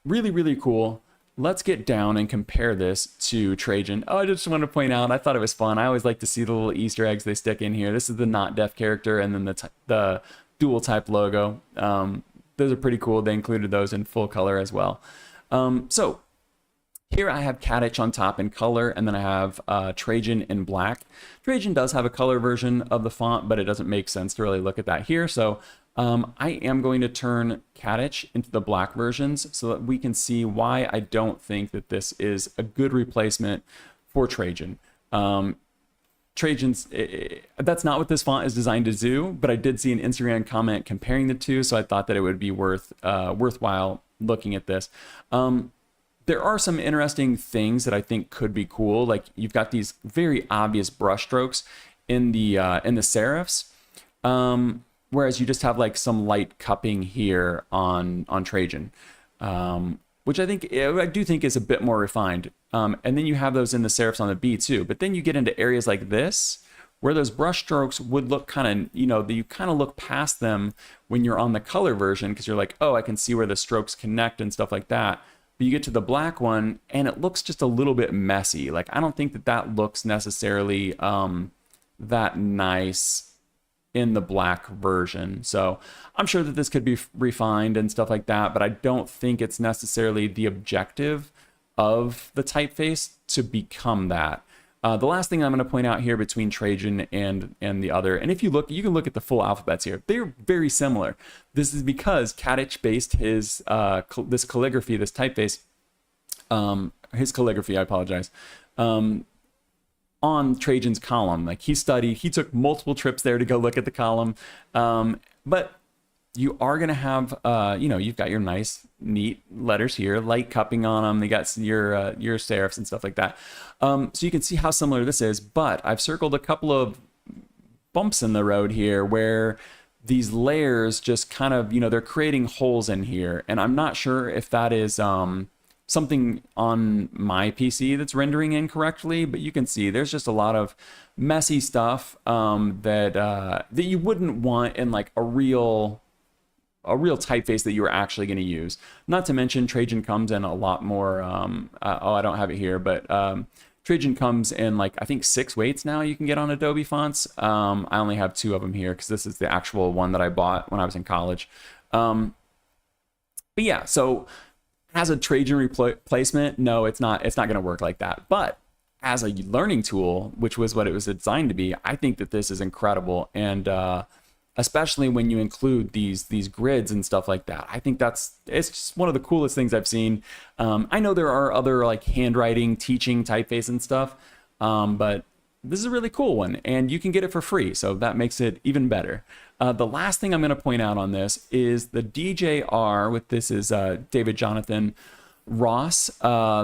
really, really cool. Let's get down and compare this to Trajan. Oh, I just want to point out, I thought it was fun. I always like to see the little Easter eggs they stick in here. This is the not deaf character, and then the DualType logo. Those are pretty cool. They included those in full color as well. So here I have Catich on top in color, and then I have Trajan in black. Trajan does have a color version of the font, but it doesn't make sense to really look at that here. So I am going to turn Catich into the black versions so that we can see why I don't think that this is a good replacement for Trajan. Trajan's, that's not what this font is designed to do, but I did see an Instagram comment comparing the two, so I thought that it would be worthwhile looking at this. There are some interesting things that I think could be cool. Like you've got these very obvious brush strokes in the serifs. Whereas you just have like some light cupping here on Trajan, which I do think is a bit more refined. And then you have those in the serifs on the B too. But then you get into areas like this, where those brush strokes would look kind of, you kind of look past them when you're on the color version, because you're like, oh, I can see where the strokes connect and stuff like that. But you get to the black one, and it looks just a little bit messy. Like I don't think that looks necessarily that nice in the black version. So I'm sure that this could be refined and stuff like that, but I don't think it's necessarily the objective of the typeface to become that. The last thing I'm going to point out here between Trajan and the other, and if you look, you can look at the full alphabets here. They're very similar. This is because Catich based his this calligraphy, this typeface, his calligraphy, I apologize, on Trajan's column. Like he took multiple trips there to go look at the column. But you are going to have, you've got your nice, neat letters here, light cupping on them. They got your serifs and stuff like that. So you can see how similar this is, but I've circled a couple of bumps in the road here where these layers just kind of, they're creating holes in here. And I'm not sure if that is, something on my PC that's rendering incorrectly, but you can see there's just a lot of messy stuff that you wouldn't want in like a real typeface that you were actually going to use. Not to mention Trajan comes in a lot more. I don't have it here, but Trajan comes in like I think 6 weights now you can get on Adobe fonts. I only have 2 of them here because this is the actual one that I bought when I was in college. But yeah, so as a Trajan replacement, no, it's not going to work like that. But as a learning tool, which was what it was designed to be, I think that this is incredible. And especially when you include these grids and stuff like that, I think it's just one of the coolest things I've seen. I know there are other like handwriting, teaching typeface and stuff, but this is a really cool one, and you can get it for free, so that makes it even better. The last thing I'm going to point out on this is the DJR. This is David Jonathan Ross.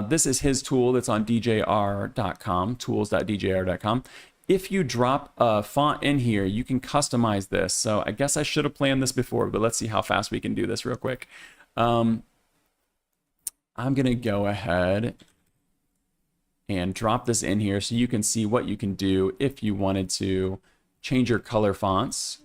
This is his tool that's on djr.com, tools.djr.com. If you drop a font in here, you can customize this. So I guess I should have planned this before, but let's see how fast we can do this real quick. I'm going to go ahead and drop this in here so you can see what you can do if you wanted to change your color fonts.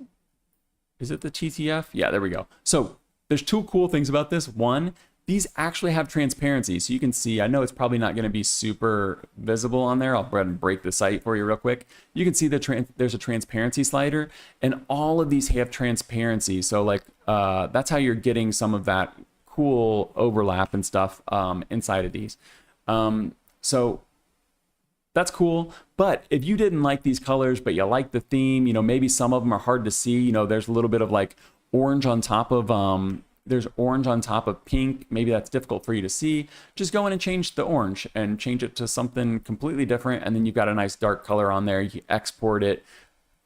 Is it the TTF? Yeah, there we go. So there's two cool things about this. One, these actually have transparency. So you can see, I know it's probably not going to be super visible on there. I'll go ahead and break the site for you real quick. You can see there's a transparency slider, and all of these have transparency. So like that's how you're getting some of that cool overlap and stuff inside of these. So that's cool. But if you didn't like these colors, but you like the theme, you know, maybe some of them are hard to see. You know, there's a little bit of like orange on top of there's orange on top of pink. Maybe that's difficult for you to see. Just go in and change the orange and change it to something completely different. And then you've got a nice dark color on there. You export it.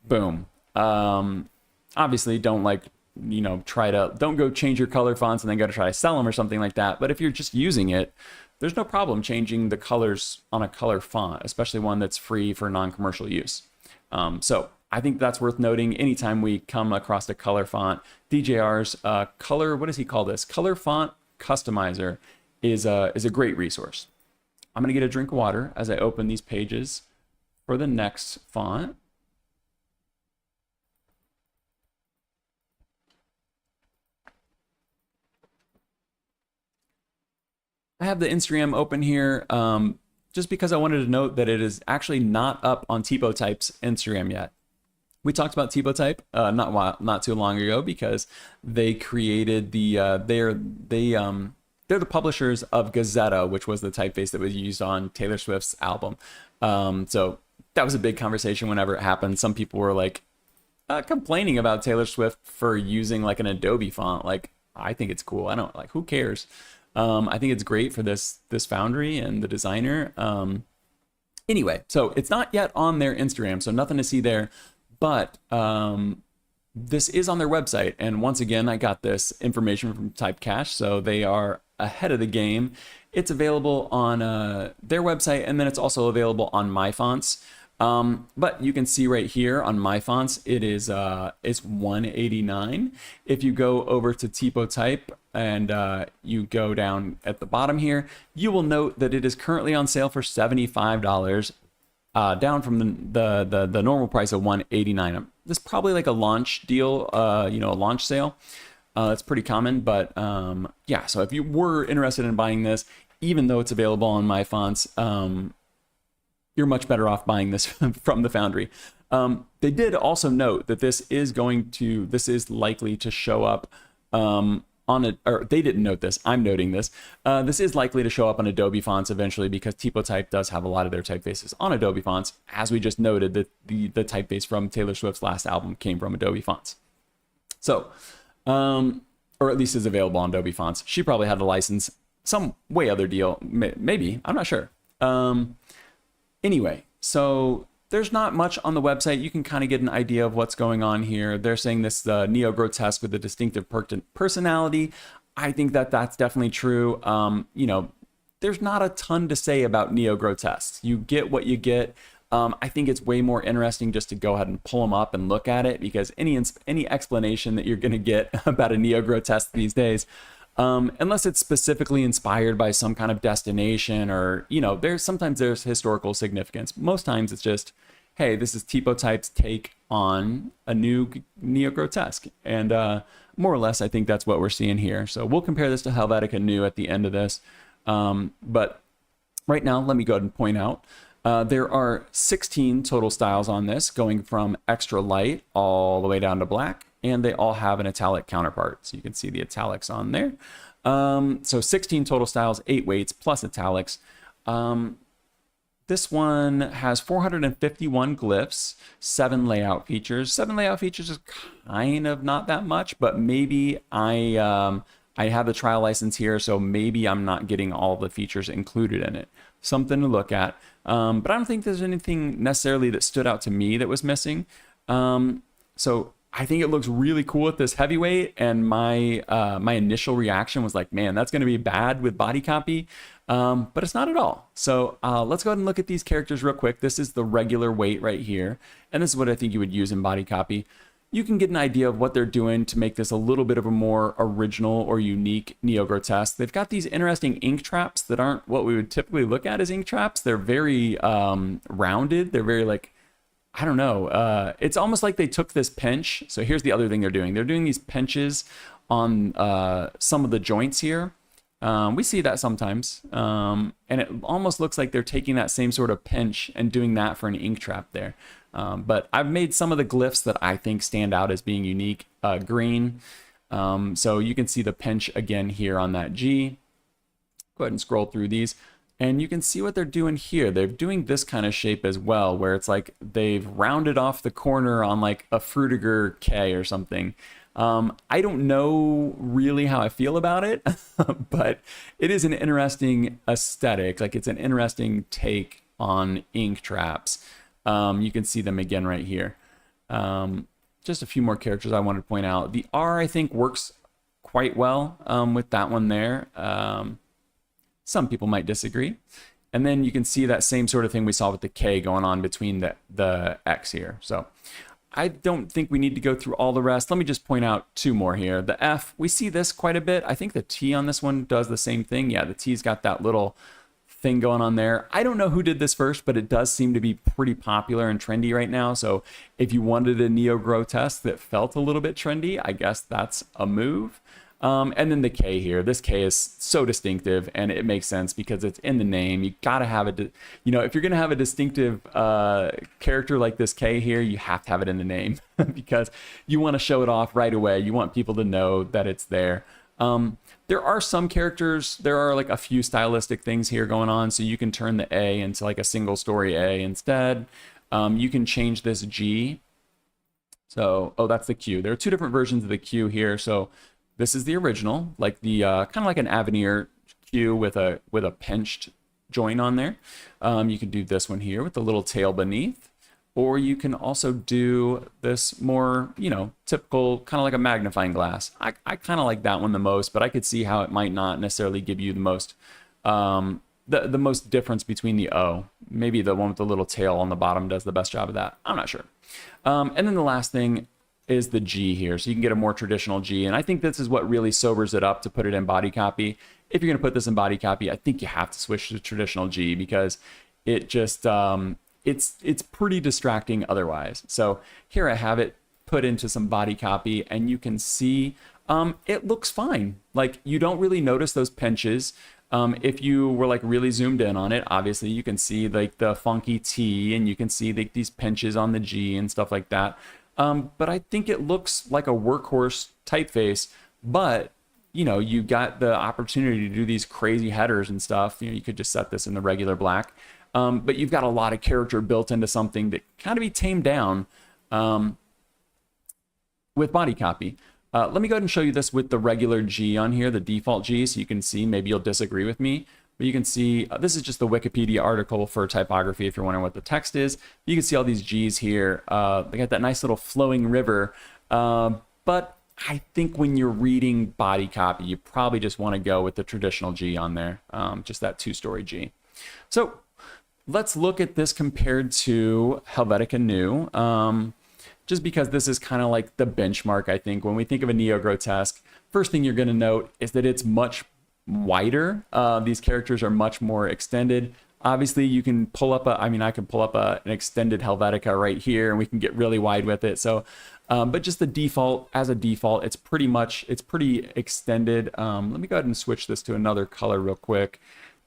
Boom. Obviously don't like, you know, don't go change your color fonts and then go to try to sell them or something like that. But if you're just using it, there's no problem changing the colors on a color font, especially one that's free for non-commercial use. So I think that's worth noting anytime we come across a color font. DJR's color, what does he call this? Color Font Customizer is a great resource. I'm gonna get a drink of water as I open these pages for the next font. I have the Instagram open here just because I wanted to note that it is actually not up on TipoType's Instagram yet. We talked about TipoType not too long ago because they created they're the publishers of Gazetta, which was the typeface that was used on Taylor Swift's album. So that was a big conversation whenever it happened. Some people were like complaining about Taylor Swift for using like an Adobe font. Like, I think it's cool. I don't like, who cares? I think it's great for this Foundry and the designer. Anyway, so it's not yet on their Instagram, so nothing to see there. But this is on their website. And once again, I got this information from Typecache, so they are ahead of the game. It's available on their website, and then it's also available on MyFonts. But you can see right here on MyFonts, it's $189. If you go over to TipoType and you go down at the bottom here, you will note that it is currently on sale for $75, down from the normal price of $189. This is probably like a launch deal, you know, a launch sale. It's pretty common, but yeah. So if you were interested in buying this, even though it's available on MyFonts, you're much better off buying this from the Foundry. They did also note that this is likely to show up or they didn't note this, I'm noting this. This is likely to show up on Adobe fonts eventually because TipoType does have a lot of their typefaces on Adobe fonts. As we just noted, that the typeface from Taylor Swift's last album came from Adobe fonts. So, or at least is available on Adobe fonts. She probably had a license, some way other deal, maybe, I'm not sure. Anyway, so there's not much on the website. You can kind of get an idea of what's going on here. They're saying this neo-grotesque with a distinctive personality. I think that that's definitely true. You know, there's not a ton to say about neo-grotesques. You get what you get. I think it's way more interesting just to go ahead and pull them up and look at it, because any explanation that you're going to get about a neo-grotesque these days, unless it's specifically inspired by some kind of destination, or, you know, sometimes there's historical significance. Most times it's just, hey, this is TipoType's take on a new neo-grotesque. And more or less, I think that's what we're seeing here. So we'll compare this to Helvetica New at the end of this. But right now, let me go ahead and point out, there are 16 total styles on this, going from extra light all the way down to black. And they all have an italic counterpart. So you can see the italics on there. So 16 total styles, 8 weights plus italics. This one has 451 glyphs, 7 layout features. 7 layout features is kind of not that much, but maybe I have the trial license here, so maybe I'm not getting all the features included in it. Something to look at. But I don't think there's anything necessarily that stood out to me that was missing. So I think it looks really cool with this heavyweight, and my initial reaction was like, man, that's going to be bad with body copy, but it's not at all. So let's go ahead and look at these characters real quick. This is the regular weight right here, and this is what I think you would use in body copy. You can get an idea of what they're doing to make this a little bit of a more original or unique neo-grotesque. They've got these interesting ink traps that aren't what we would typically look at as ink traps. They're very rounded. They're very like, I don't know. It's almost like they took this pinch. So here's the other thing they're doing. They're doing these pinches on some of the joints here. We see that sometimes. And it almost looks like they're taking that same sort of pinch and doing that for an ink trap there. But I've made some of the glyphs that I think stand out as being unique green. So you can see the pinch again here on that G. Go ahead and scroll through these. And you can see what they're doing here. They're doing this kind of shape as well, where it's like they've rounded off the corner on like a Frutiger K or something. I don't know really how I feel about it, but it is an interesting aesthetic. Like it's an interesting take on ink traps. You can see them again right here. Just a few more characters I wanted to point out. The R, I think, works quite well with that one there. Some people might disagree. And then you can see that same sort of thing we saw with the K going on between the X here. So I don't think we need to go through all the rest. Let me just point out two more here. The F, we see this quite a bit. I think the T on this one does the same thing. Yeah, the T's got that little thing going on there. I don't know who did this first, but it does seem to be pretty popular and trendy right now. So if you wanted a neo-grotesque that felt a little bit trendy, I guess that's a move. And then the K here, this K is so distinctive and it makes sense because it's in the name. You gotta have it, you know, if you're gonna have a distinctive character like this K here, you have to have it in the name because you want to show it off right away. You want people to know that it's there. There are some characters, there are like a few stylistic things here going on. So you can turn the A into like a single story A instead. You can change this G. So, oh, that's the Q. There are two different versions of the Q here. So this is the original, like the kind of like an Avenir Q with a pinched joint on there. You can do this one here with the little tail beneath, or you can also do this more, you know, typical kind of like a magnifying glass. I kind of like that one the most, but I could see how it might not necessarily give you the most the most difference between the O. Maybe the one with the little tail on the bottom does the best job of that. I'm not sure. And then the last thing is the G here. So you can get a more traditional G. And I think this is what really sobers it up to put it in body copy. If you're going to put this in body copy, I think you have to switch to traditional G because it just, it's pretty distracting otherwise. So here I have it put into some body copy and you can see it looks fine. Like you don't really notice those pinches. If you were like really zoomed in on it, obviously you can see like the funky T and you can see like these pinches on the G and stuff like that. But I think it looks like a workhorse typeface, but you know, you got the opportunity to do these crazy headers and stuff. You know, you could just set this in the regular black, but you've got a lot of character built into something that kind of be tamed down with body copy. Let me go ahead and show you this with the regular G on here, the default G, so you can see, maybe you'll disagree with me, but you can see, this is just the Wikipedia article for typography if you're wondering what the text is. You can see all these G's here. They got that nice little flowing river, but I think when you're reading body copy, you probably just want to go with the traditional G on there, just that two-story G. So let's look at this compared to Helvetica Neue. Just because this is kind of like the benchmark, I think. When we think of a neo-grotesque, first thing you're going to note is that it's much wider. These characters are much more extended. Obviously, you can pull up I can pull up an extended Helvetica right here, and we can get really wide with it. So, but just the default, as a default, it's pretty extended. Let me go ahead and switch this to another color real quick,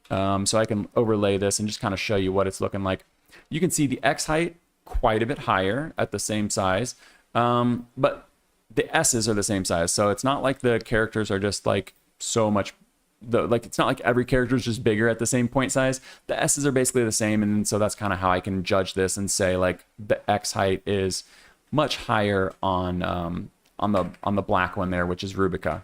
so I can overlay this and just kind of show you what it's looking like. You can see the X height quite a bit higher at the same size, but the S's are the same size, so it's not like the characters are just like so much, it's not like every character is just bigger at the same point size. The S's are basically the same, and so that's kind of how I can judge this and say like the X height is much higher on the black one there, which is Rubika.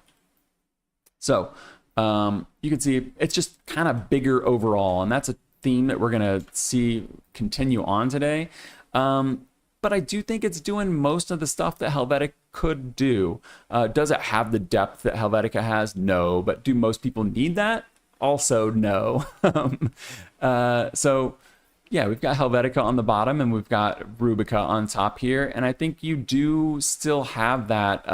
So you can see it's just kind of bigger overall, and that's a theme that we're gonna see continue on today. But I do think it's doing most of the stuff that Helvetica could do. Does it have the depth that Helvetica has? No. But do most people need that? Also, no. So yeah, we've got Helvetica on the bottom and we've got Rubika on top here. And I think you do still have that.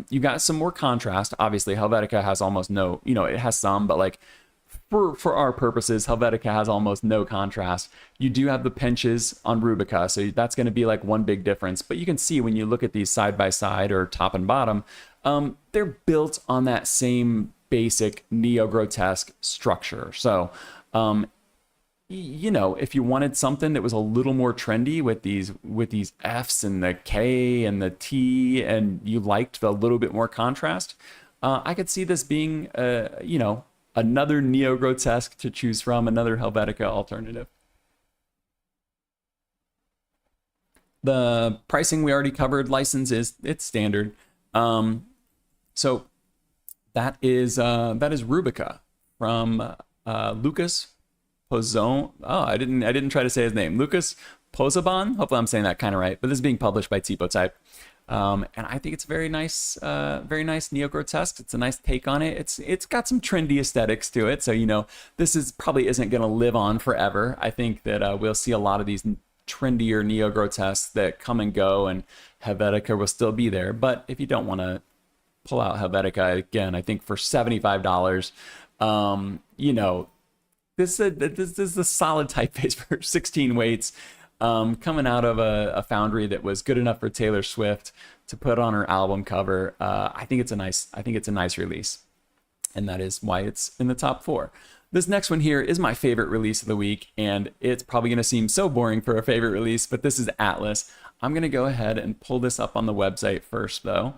You got some more contrast. Obviously, Helvetica has almost no, it has some, but like for our purposes, Helvetica has almost no contrast. You do have the pinches on Rubika, so that's going to be like one big difference. But you can see when you look at these side by side or top and bottom, they're built on that same basic neo-grotesque structure. So, you know, if you wanted something that was a little more trendy with these Fs and the K and the T, and you liked a little bit more contrast, I could see this being, you know, another neo-grotesque to choose from, another Helvetica alternative. The pricing we already covered. License it's standard. So that is Rubika from Lucas Pozon. Oh, I didn't try to say his name. Lucas Pozaban. Hopefully I'm saying that kind of right. But this is being published by TipoType. And I think it's very nice neo-grotesque. It's a nice take on it. It's got some trendy aesthetics to it. So, you know, this probably isn't going to live on forever. I think that we'll see a lot of these trendier neo-grotesques that come and go, and Helvetica will still be there. But if you don't want to pull out Helvetica, again, I think for $75, you know, this is a solid typeface for 16 weights. Coming out of a Foundry that was good enough for Taylor Swift to put on her album cover. I think it's a nice release, and that is why it's in the top 4. This next one here is my favorite release of the week, and it's probably going to seem so boring for a favorite release, but this is Atlas. I'm going to go ahead and pull this up on the website first, though.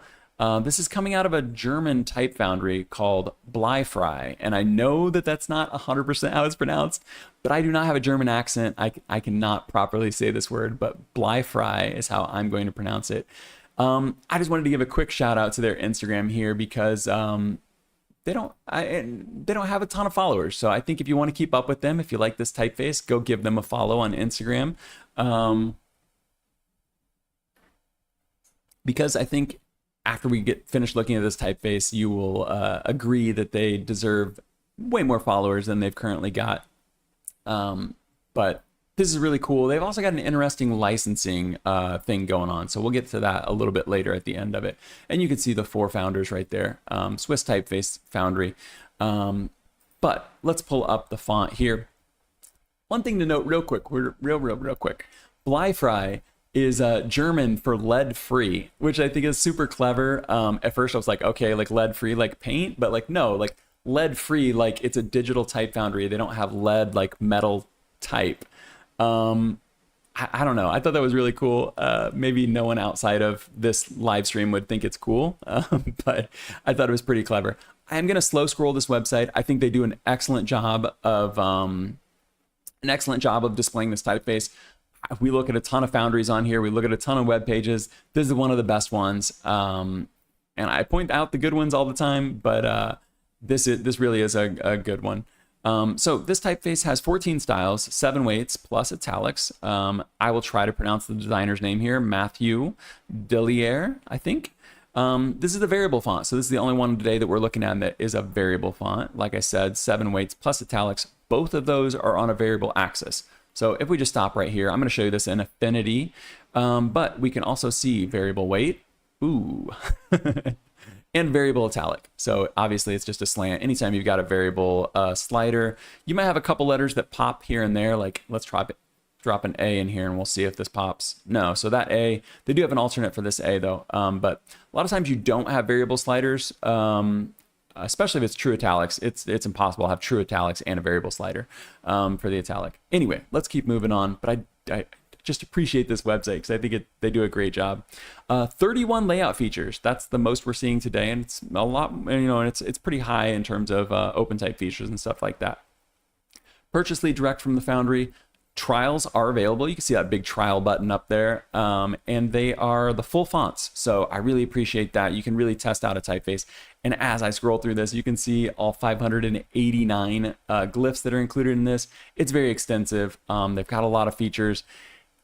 This is coming out of a German type foundry called Bleifrei, and I know that that's not 100% how it's pronounced, but I do not have a German accent. I cannot properly say this word, but Bleifrei is how I'm going to pronounce it. I just wanted to give a quick shout out to their Instagram here because they don't have a ton of followers. So I think if you want to keep up with them, if you like this typeface, go give them a follow on Instagram. Because I think after we get finished looking at this typeface, you will agree that they deserve way more followers than they've currently got. But this is really cool. They've also got an interesting licensing thing going on. So we'll get to that a little bit later at the end of it. And you can see the 4 founders right there. Swiss Typeface Foundry. But let's pull up the font here. One thing to note real quick. Real quick. Bleifrei is German for lead-free, which I think is super clever. At first I was like, okay, like lead-free like paint, but like no, like lead-free like it's a digital type foundry. They don't have lead like metal type. I don't know. I thought that was really cool. Maybe no one outside of this live stream would think it's cool, but I thought it was pretty clever. I'm going to slow scroll this website. I think they do an excellent job of displaying this typeface. We look at a ton of foundries on here. We look at a ton of web pages. This is one of the best ones. And I point out the good ones all the time, but this really is a good one. So this typeface has 14 styles, 7 weights, plus italics. I will try to pronounce the designer's name here, Matthew Dellier, I think. This is the variable font. So this is the only one today that we're looking at that is a variable font. Like I said, 7 weights plus italics. Both of those are on a variable axis. So if we just stop right here, I'm going to show you this in Affinity, but we can also see variable weight, ooh, and variable italic. So obviously it's just a slant. Anytime you've got a variable slider, you might have a couple letters that pop here and there, like let's drop an A in here and we'll see if this pops. No, so that A, they do have an alternate for this A though, but a lot of times you don't have variable sliders, especially if it's true italics. It's impossible to have true italics and a variable slider for the italic. Anyway, let's keep moving on. But I just appreciate this website because I think they do a great job. 31 layout features. That's the most we're seeing today, and it's a lot. You know, and it's pretty high in terms of OpenType features and stuff like that. Purchase lead direct from the Foundry. Trials are available. You can see that big trial button up there, and they are the full fonts. So I really appreciate that. You can really test out a typeface. And as I scroll through this, you can see all 589 glyphs that are included in this. It's very extensive. They've got a lot of features.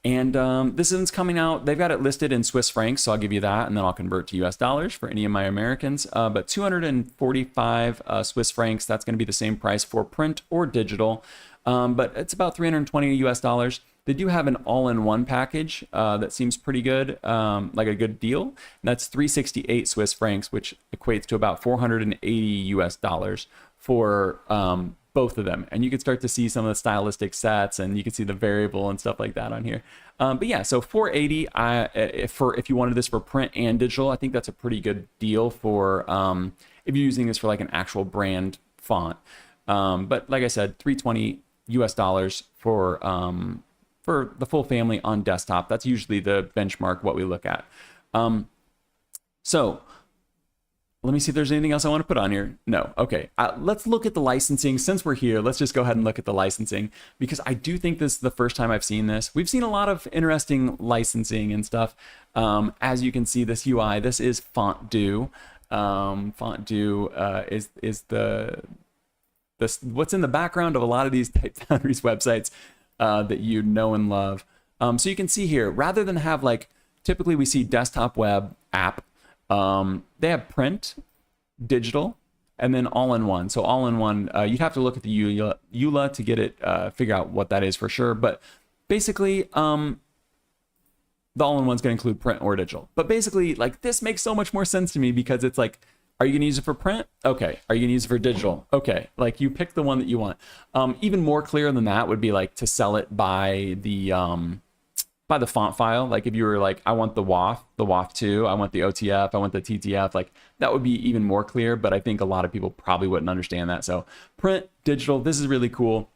And this one's coming out. They've got it listed in Swiss francs, so I'll give you that, and then I'll convert to US dollars for any of my Americans. But 245 Swiss francs, that's going to be the same price for print or digital. But it's about 320 US dollars. They do have an all-in-one package that seems pretty good, like a good deal. And that's 368 Swiss francs, which equates to about 480 US dollars for both of them, and you can start to see some of the stylistic sets, and you can see the variable and stuff like that on here. But yeah, so 480, if you wanted this for print and digital, I think that's a pretty good deal for if you're using this for like an actual brand font. But like I said, $320 US for the full family on desktop. That's usually the benchmark what we look at. So let me see if there's anything else I want to put on here. No. Okay. Let's look at the licensing. Since we're here, let's just go ahead and look at the licensing, because I do think this is the first time I've seen this. We've seen a lot of interesting licensing and stuff. As you can see, this UI, this is Fontdu. Fontdu is the what's in the background of a lot of these Foundry's websites that you know and love. So you can see here, rather than have like, typically we see desktop, web, app, they have print, digital, and then all-in-one. So all-in-one, you'd have to look at the EULA to get it, figure out what that is for sure. But basically, the all-in-one's going to include print or digital. But basically, like, this makes so much more sense to me, because it's like, are you going to use it for print? Okay. Are you going to use it for digital? Okay. Like, you pick the one that you want. Even more clear than that would be like to sell it by the font file. Like, if you were like, I want the WAF 2, I want the OTF, I want the TTF, like, that would be even more clear, but I think a lot of people probably wouldn't understand that. So print, digital, this is really cool.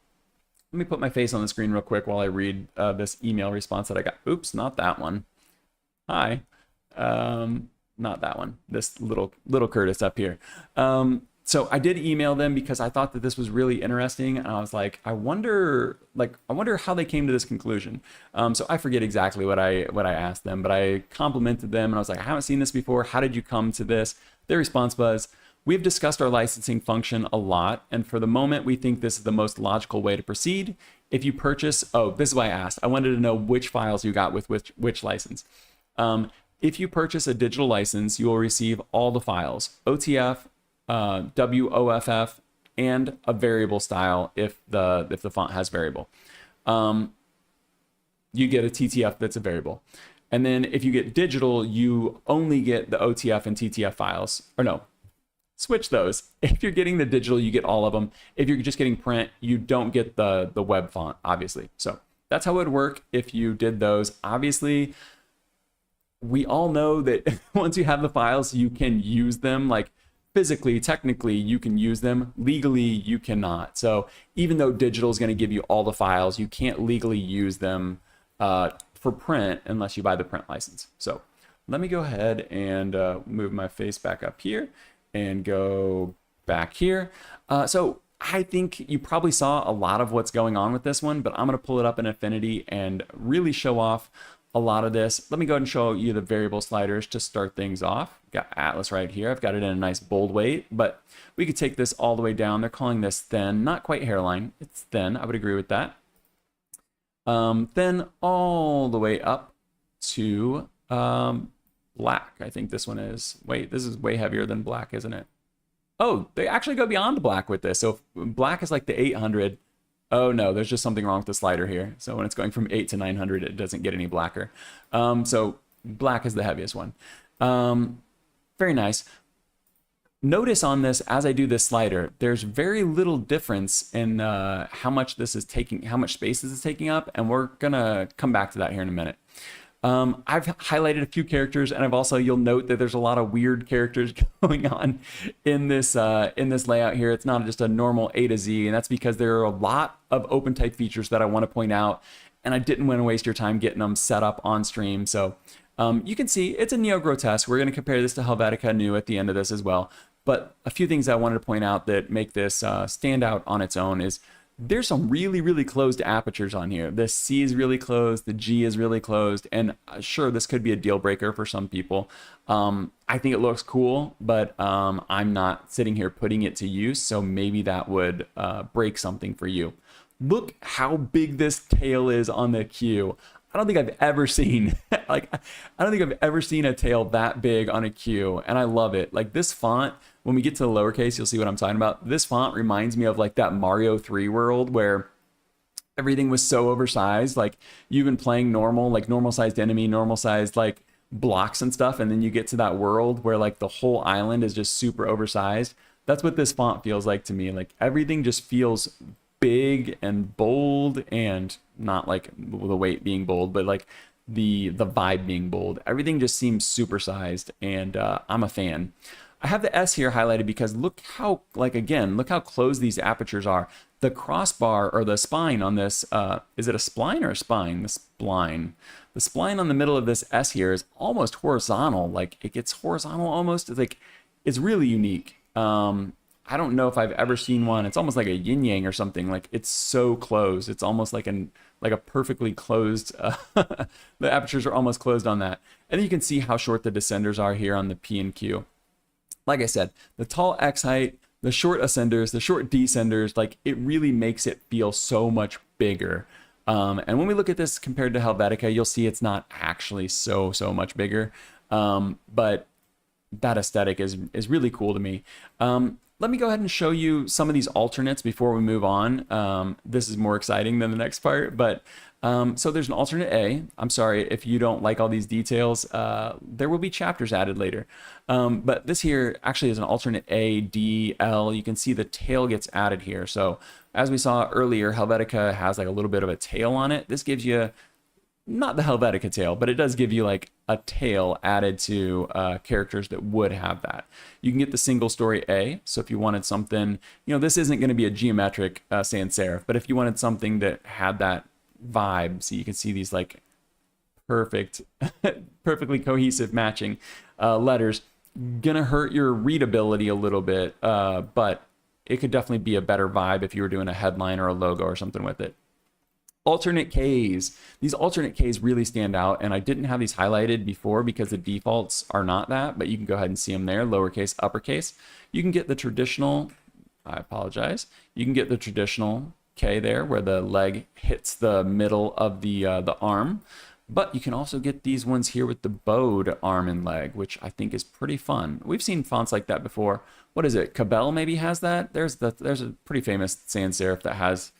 Let me put my face on the screen real quick while I read this email response that I got. Oops, not that one. Hi. Not that one. This little Curtis up here. So I did email them because I thought that this was really interesting, and I was like, I wonder how they came to this conclusion. So I forget exactly what I asked them, but I complimented them, and I was like, I haven't seen this before. How did you come to this? Their response was, we've discussed our licensing function a lot, and for the moment, we think this is the most logical way to proceed. If you purchase, oh, this is why I asked. I wanted to know which files you got with which license. If you purchase a digital license, you will receive all the files, OTF, WOFF, and a variable style if the font has variable. You get a TTF that's a variable. And then if you get digital, you only get the OTF and TTF files. Or no, switch those. If you're getting the digital, you get all of them. If you're just getting print, you don't get the web font, obviously. So that's how it would work if you did those. Obviously, we all know that once you have the files, you can use them. Like, physically, technically, you can use them. Legally, you cannot. So even though digital is going to give you all the files, you can't legally use them for print unless you buy the print license. So let me go ahead and move my face back up here and go back here. So I think you probably saw a lot of what's going on with this one, but I'm going to pull it up in Affinity and really show off a lot of this. Let me go ahead and show you the variable sliders to start things off. Got Atlas right here. I've got it in a nice bold weight, but we could take this all the way down. They're calling this thin, not quite hairline. It's thin. I would agree with that. Thin all the way up to black. I think this one is. Wait, this is way heavier than black, isn't it? Oh, they actually go beyond black with this. So if black is like the 800. Oh no, there's just something wrong with the slider here. So when it's going from 8 to 900, it doesn't get any blacker. So black is the heaviest one. Very nice. Notice on this, as I do this slider, there's very little difference in how much this is taking, how much space this is taking up, and we're gonna come back to that here in a minute. I've highlighted a few characters, and I've also, you'll note that there's a lot of weird characters going on in this layout here. It's not just a normal A to Z, and that's because there are a lot of OpenType features that I want to point out, and I didn't want to waste your time getting them set up on stream. So you can see it's a neo-grotesque. We're going to compare this to Helvetica New at the end of this as well. But a few things I wanted to point out that make this stand out on its own is there's some really, really closed apertures on here. The C is really closed, the G is really closed, and sure, this could be a deal breaker for some people. I think it looks cool, but I'm not sitting here putting it to use, so maybe that would break something for you. Look how big this tail is on the Q. I don't think I've ever seen, I don't think I've ever seen a tail that big on a Q, and I love it. Like, this font, when we get to the lowercase, you'll see what I'm talking about. This font reminds me of like that Mario 3 world where everything was so oversized. Like, you've been playing normal, like normal sized enemy, normal sized like blocks and stuff, and then you get to that world where like the whole island is just super oversized. That's what this font feels like to me. Like everything just feels big and bold, and not like the weight being bold, but like the vibe being bold. Everything just seems supersized, and I'm a fan. I have the S here highlighted because look how, like, again, look how close these apertures are. The crossbar or the spine on this, is it a spline or a spine? The spline. The spline on the middle of this S here is almost horizontal. Like it gets horizontal almost. It's like, it's really unique. I don't know if I've ever seen one. It's almost like a yin yang or something. Like it's so close. It's almost like a perfectly closed, the apertures are almost closed on that. And then you can see how short the descenders are here on the P and Q. Like I said, the tall X height, the short ascenders, the short descenders, like it really makes it feel so much bigger. And when we look at this compared to Helvetica, you'll see it's not actually so much bigger. But that aesthetic is really cool to me. Let me go ahead and show you some of these alternates before we move on. This is more exciting than the next part, but so there's an alternate A. I'm sorry if you don't like all these details. There will be chapters added later. But this here actually is an alternate A, D, L. You can see the tail gets added here. So as we saw earlier, Helvetica has like a little bit of a tail on it. This gives you not the Helvetica tail, but it does give you like a tail added to characters that would have that. You can get the single story A. So if you wanted something, you know, this isn't going to be a geometric sans serif, but if you wanted something that had that vibe, so you can see these like perfectly cohesive matching letters, gonna hurt your readability a little bit, but it could definitely be a better vibe if you were doing a headline or a logo or something with it. Alternate Ks. These alternate Ks really stand out, and I didn't have these highlighted before because the defaults are not that, but you can go ahead and see them there, lowercase, uppercase. You can get the traditional, I apologize, you can get the traditional K there where the leg hits the middle of the arm, but you can also get these ones here with the bowed arm and leg, which I think is pretty fun. We've seen fonts like that before. What is it? Cabell maybe has that. There's a pretty famous sans serif that has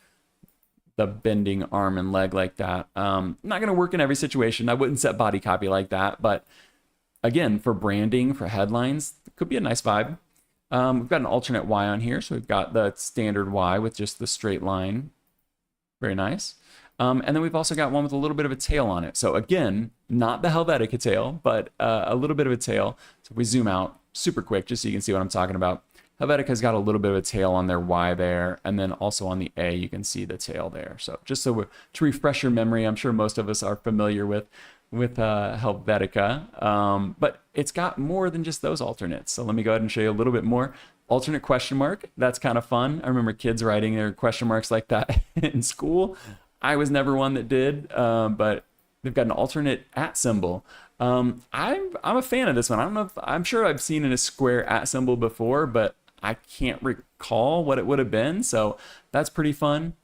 the bending arm and leg like that. Not going to work in every situation. I wouldn't set body copy like that, but again, for branding, for headlines, it could be a nice vibe. We've got an alternate Y on here, so we've got the standard Y with just the straight line. Very nice. And then we've also got one with a little bit of a tail on it. So again, not the Helvetica tail, but a little bit of a tail. So if we zoom out super quick, just so you can see what I'm talking about, Helvetica's got a little bit of a tail on their Y there, and then also on the A, you can see the tail there. So just so to refresh your memory, I'm sure most of us are familiar with Helvetica, but it's got more than just those alternates. So let me go ahead and show you a little bit more. Alternate question mark, that's kind of fun. I remember kids writing their question marks like that in school. I was never one that did, but they've got an alternate at symbol. I'm a fan of this one. I don't know if, I'm sure I've seen in a square at symbol before, but I can't recall what it would have been. So that's pretty fun.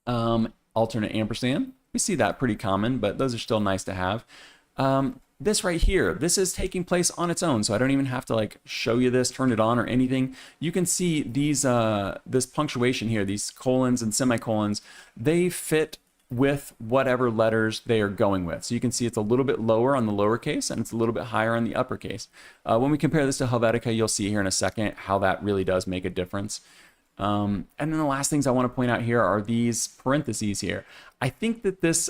Alternate ampersand. We see that pretty common, but those are still nice to have. This right here, this is taking place on its own, so I don't even have to like show you this, turn it on or anything. You can see these, this punctuation here, these colons and semicolons, they fit with whatever letters they are going with. So you can see it's a little bit lower on the lowercase and it's a little bit higher on the uppercase. When we compare this to Helvetica, you'll see here in a second how that really does make a difference. And then the last things I want to point out here are these parentheses here. I think that these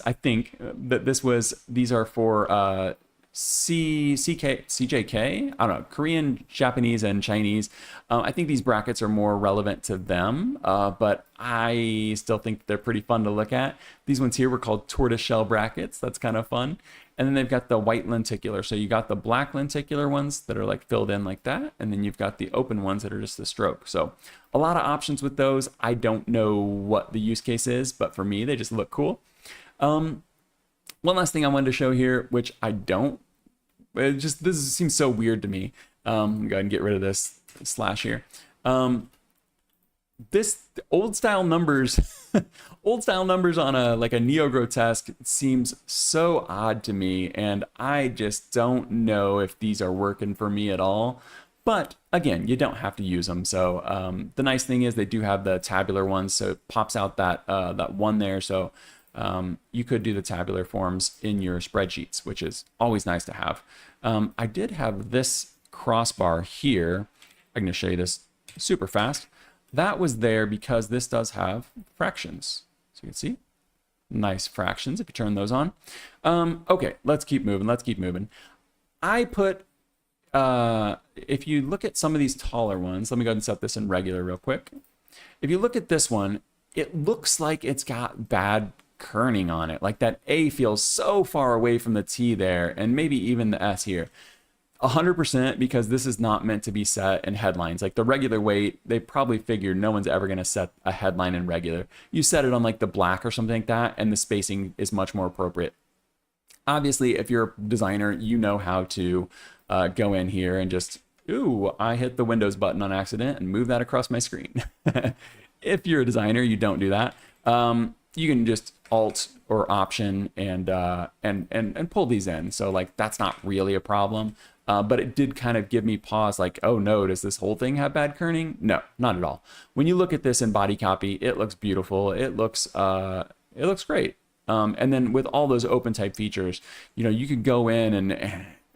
are for CJK, I don't know, Korean, Japanese, and Chinese. I think these brackets are more relevant to them, but I still think they're pretty fun to look at. These ones here were called tortoiseshell brackets. That's kind of fun. And then they've got the white lenticular. So you got the black lenticular ones that are like filled in like that. And then you've got the open ones that are just the stroke. So a lot of options with those. I don't know what the use case is, but for me, they just look cool. One last thing I wanted to show here, which I don't, this seems so weird to me. Go ahead and get rid of this slash here. This old style numbers, old style numbers on a neo-grotesque seems so odd to me, and I just don't know if these are working for me at all. But again, you don't have to use them. So the nice thing is they do have the tabular ones, so it pops out that that one there. So you could do the tabular forms in your spreadsheets, which is always nice to have. I did have this crossbar here. I'm going to show you this super fast. That was there because this does have fractions. So you can see nice fractions if you turn those on. Okay, let's keep moving. Let's keep moving. I put, if you look at some of these taller ones, let me go ahead and set this in regular real quick. If you look at this one, it looks like it's got bad kerning on it. Like that A feels so far away from the T there, and maybe even the S here. 100% because this is not meant to be set in headlines. Like the regular weight, they probably figured no one's ever going to set a headline in regular. You set it on like the black or something like that, and the spacing is much more appropriate. Obviously, if you're a designer, you know how to go in here and just, ooh, I hit the Windows button on accident and move that across my screen. If you're a designer, you don't do that. You can just Alt or Option and pull these in. So like that's not really a problem. But it did kind of give me pause, like, oh no, does this whole thing have bad kerning? No, not at all. When you look at this in body copy, it looks beautiful. It looks great. And then with all those OpenType features, you know, you could go in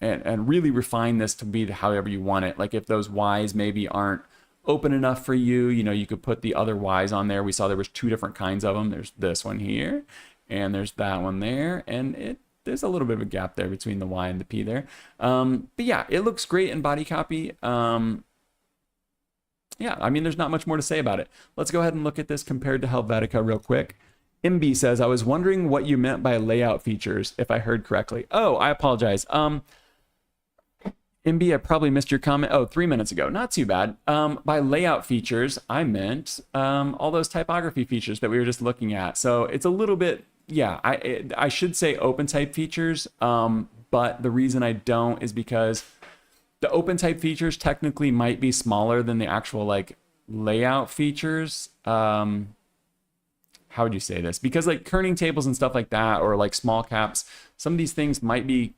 and really refine this to be however you want it. Like if those Ys maybe aren't open enough for you, you know, you could put the other Ys on there. We saw there was 2 different kinds of them. There's this one here, and there's that one there, and there's a little bit of a gap there between the Y and the P there. But yeah, it looks great in body copy. Yeah, I mean, there's not much more to say about it. Let's go ahead and look at this compared to Helvetica real quick. MB says, I was wondering what you meant by layout features, if I heard correctly. Oh, I apologize. MB, I probably missed your comment. Oh, 3 minutes ago. Not too bad. By layout features, I meant all those typography features that we were just looking at. So it's a little bit, yeah, I should say OpenType features, but the reason I don't is because the OpenType features technically might be smaller than the actual like layout features. How would you say this? Because like kerning tables and stuff like that, or like small caps, some of these things might be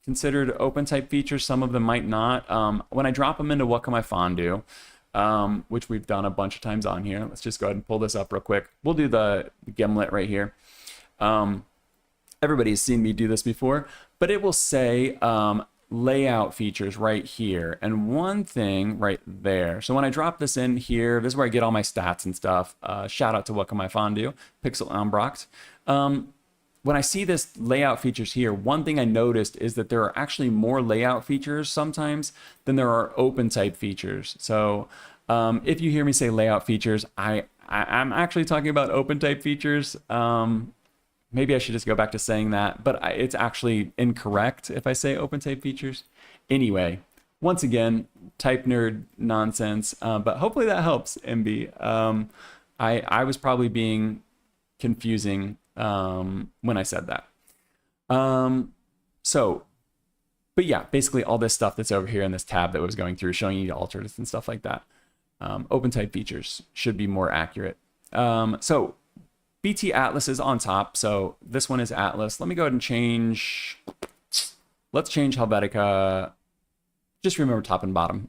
considered OpenType features, some of them might not. When I drop them into what can my font do, which we've done a bunch of times on here. Let's just go ahead and pull this up real quick. We'll do the gimlet right here. Everybody's seen me do this before, but it will say layout features right here, and one thing right there. So when I drop this in here, this is where I get all my stats and stuff. Shout out to what can my font do, Pixel Ambrocht. When I see this layout features here, one thing I noticed is that there are actually more layout features sometimes than there are OpenType features. So if you hear me say layout features, I'm actually talking about OpenType features. Maybe I should just go back to saying that, but it's actually incorrect if I say OpenType features. Anyway, once again, type nerd nonsense, but hopefully that helps, MB. I was probably being confusing when I said that. But yeah, basically all this stuff that's over here in this tab that was going through, showing you the alternatives and stuff like that. OpenType features should be more accurate. So BT Atlas is on top. So this one is Atlas. Let me go ahead and change. Let's change Helvetica. Just remember top and bottom.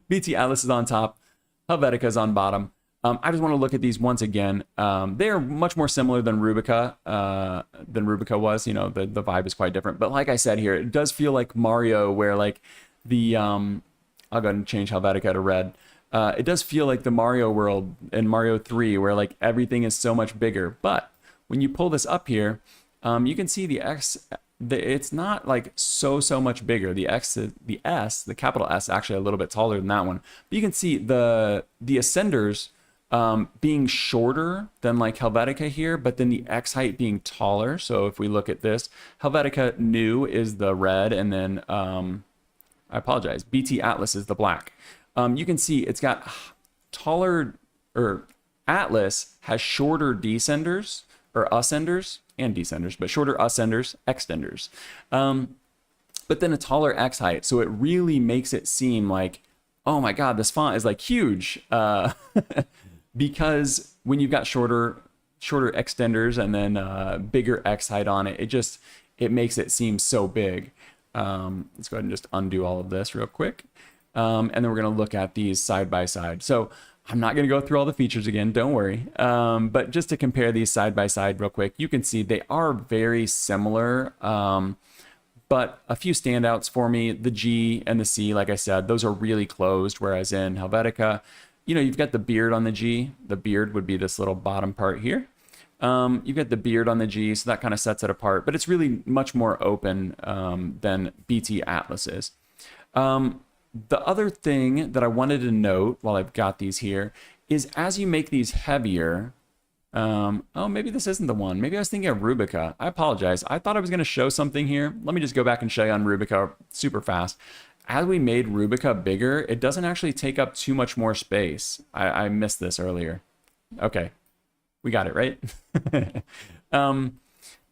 BT Atlas is on top. Helvetica is on bottom. I just want to look at these once again. They are much more similar than Rubika was. You know, the vibe is quite different. But like I said here, it does feel like Mario, where like the I'll go ahead and change Helvetica to red. It does feel like the Mario world in Mario 3, where like everything is so much bigger. But when you pull this up here, you can see the X. It's not like so much bigger. The capital S, actually a little bit taller than that one. But you can see the ascenders being shorter than like Helvetica here, but then the X height being taller. So if we look at this, Helvetica new is the red, and then I apologize, BT Atlas is the black. You can see it's got taller, or Atlas has shorter descenders, or ascenders and descenders, but shorter ascenders, extenders. But then a taller X height. So it really makes it seem like, oh my God, this font is like huge. Because when you've got shorter extenders and then bigger X height on it, it makes it seem so big. Let's go ahead and just undo all of this real quick. And then we're going to look at these side by side. So I'm not going to go through all the features again, don't worry. But just to compare these side by side real quick, you can see they are very similar. But a few standouts for me, the G and the C, like I said, those are really closed, whereas in Helvetica, you know, you've got the beard on the G. The beard would be this little bottom part here. You've got the beard on the G, so that kind of sets it apart, but it's really much more open than BT Atlas is. The other thing that I wanted to note while I've got these here is as you make these heavier, oh, maybe this isn't the one. Maybe I was thinking of Rubika. I apologize. I thought I was going to show something here. Let me just go back and show you on Rubika super fast. As we made Rubika bigger, it doesn't actually take up too much more space. I missed this earlier. Okay, we got it, right?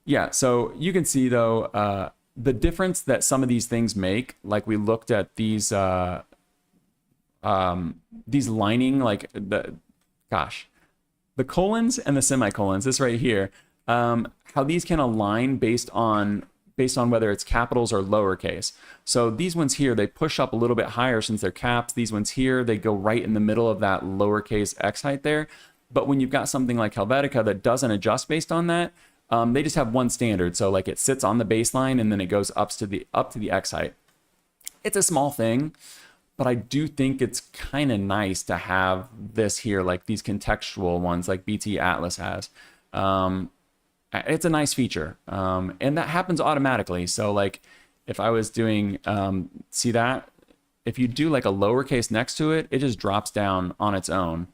Yeah, so you can see, though, the difference that some of these things make, like we looked at these lining, like the colons and the semicolons, this right here, how these can align based on whether it's capitals or lowercase. So these ones here, they push up a little bit higher since they're caps. These ones here, they go right in the middle of that lowercase x height there. But when you've got something like Helvetica that doesn't adjust based on that, they just have one standard. So like it sits on the baseline and then it goes up to the x height. It's a small thing, but I do think it's kind of nice to have this here, like these contextual ones like BT Atlas has. It's a nice feature, and that happens automatically. So like if I was doing, see that? If you do like a lowercase next to it, it just drops down on its own.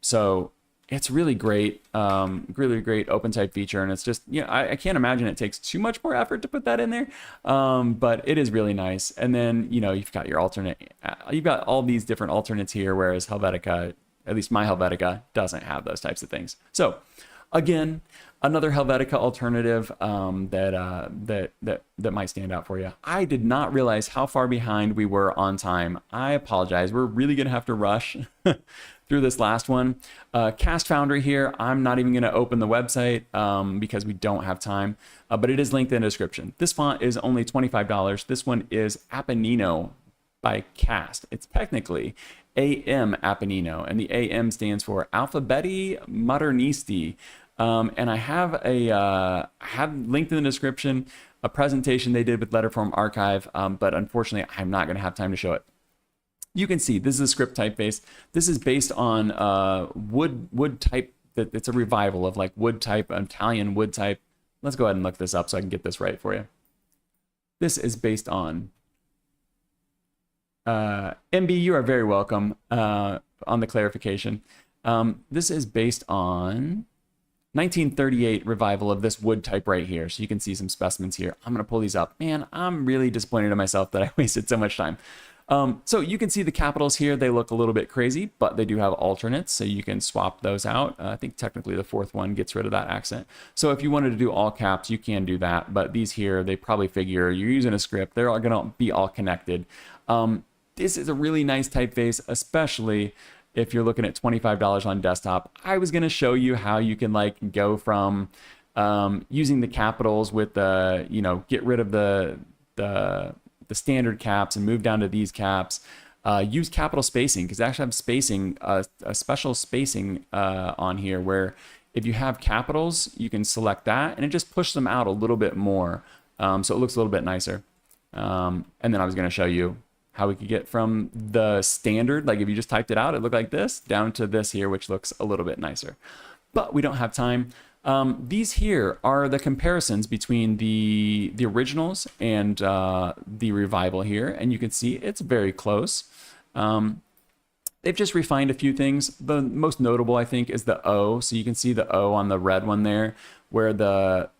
So it's really great, really great OpenType feature. And it's just, you know, I can't imagine it takes too much more effort to put that in there. But it is really nice. And then, you know, you've got your alternate, you've got all these different alternates here, whereas Helvetica, at least my Helvetica, doesn't have those types of things. So again, another Helvetica alternative that might stand out for you. I did not realize how far behind we were on time. I apologize. We're really going to have to rush through this last one. Cast Foundry here. I'm not even going to open the website because we don't have time, but it is linked in the description. This font is only $25. This one is Appennino by Cast. It's technically AM Appennino, and the AM stands for Alphabeti Modernisti. And I have linked in the description a presentation they did with Letterform Archive, but unfortunately I'm not going to have time to show it. You can see this is a script typeface. This is based on wood type. It's a revival of like wood type, Italian wood type. Let's go ahead and look this up so I can get this right for you. This is based on MB. You are very welcome on the clarification. This is based on 1938 revival of this wood type right here. So you can see some specimens here. I'm going to pull these up. Man, I'm really disappointed in myself that I wasted so much time. So you can see the capitals here. They look a little bit crazy, but they do have alternates, so you can swap those out. I think technically the fourth one gets rid of that accent. So if you wanted to do all caps, you can do that. But these here, they probably figure you're using a script. They're all going to be all connected. This is a really nice typeface, especially if you're looking at $25 on desktop. I was going to show you how you can like go from using the capitals with the, you know, get rid of the standard caps and move down to these caps. Use capital spacing, because they actually have spacing, a special spacing on here where if you have capitals, you can select that and it just pushes them out a little bit more. So it looks a little bit nicer. And then I was going to show you how we could get from the standard, like if you just typed it out, it looked like this, down to this here, which looks a little bit nicer. But we don't have time. These here are the comparisons between the originals and the revival here, and you can see it's very close. They've just refined a few things. The most notable, I think, is the O. So you can see the O on the red one there, where that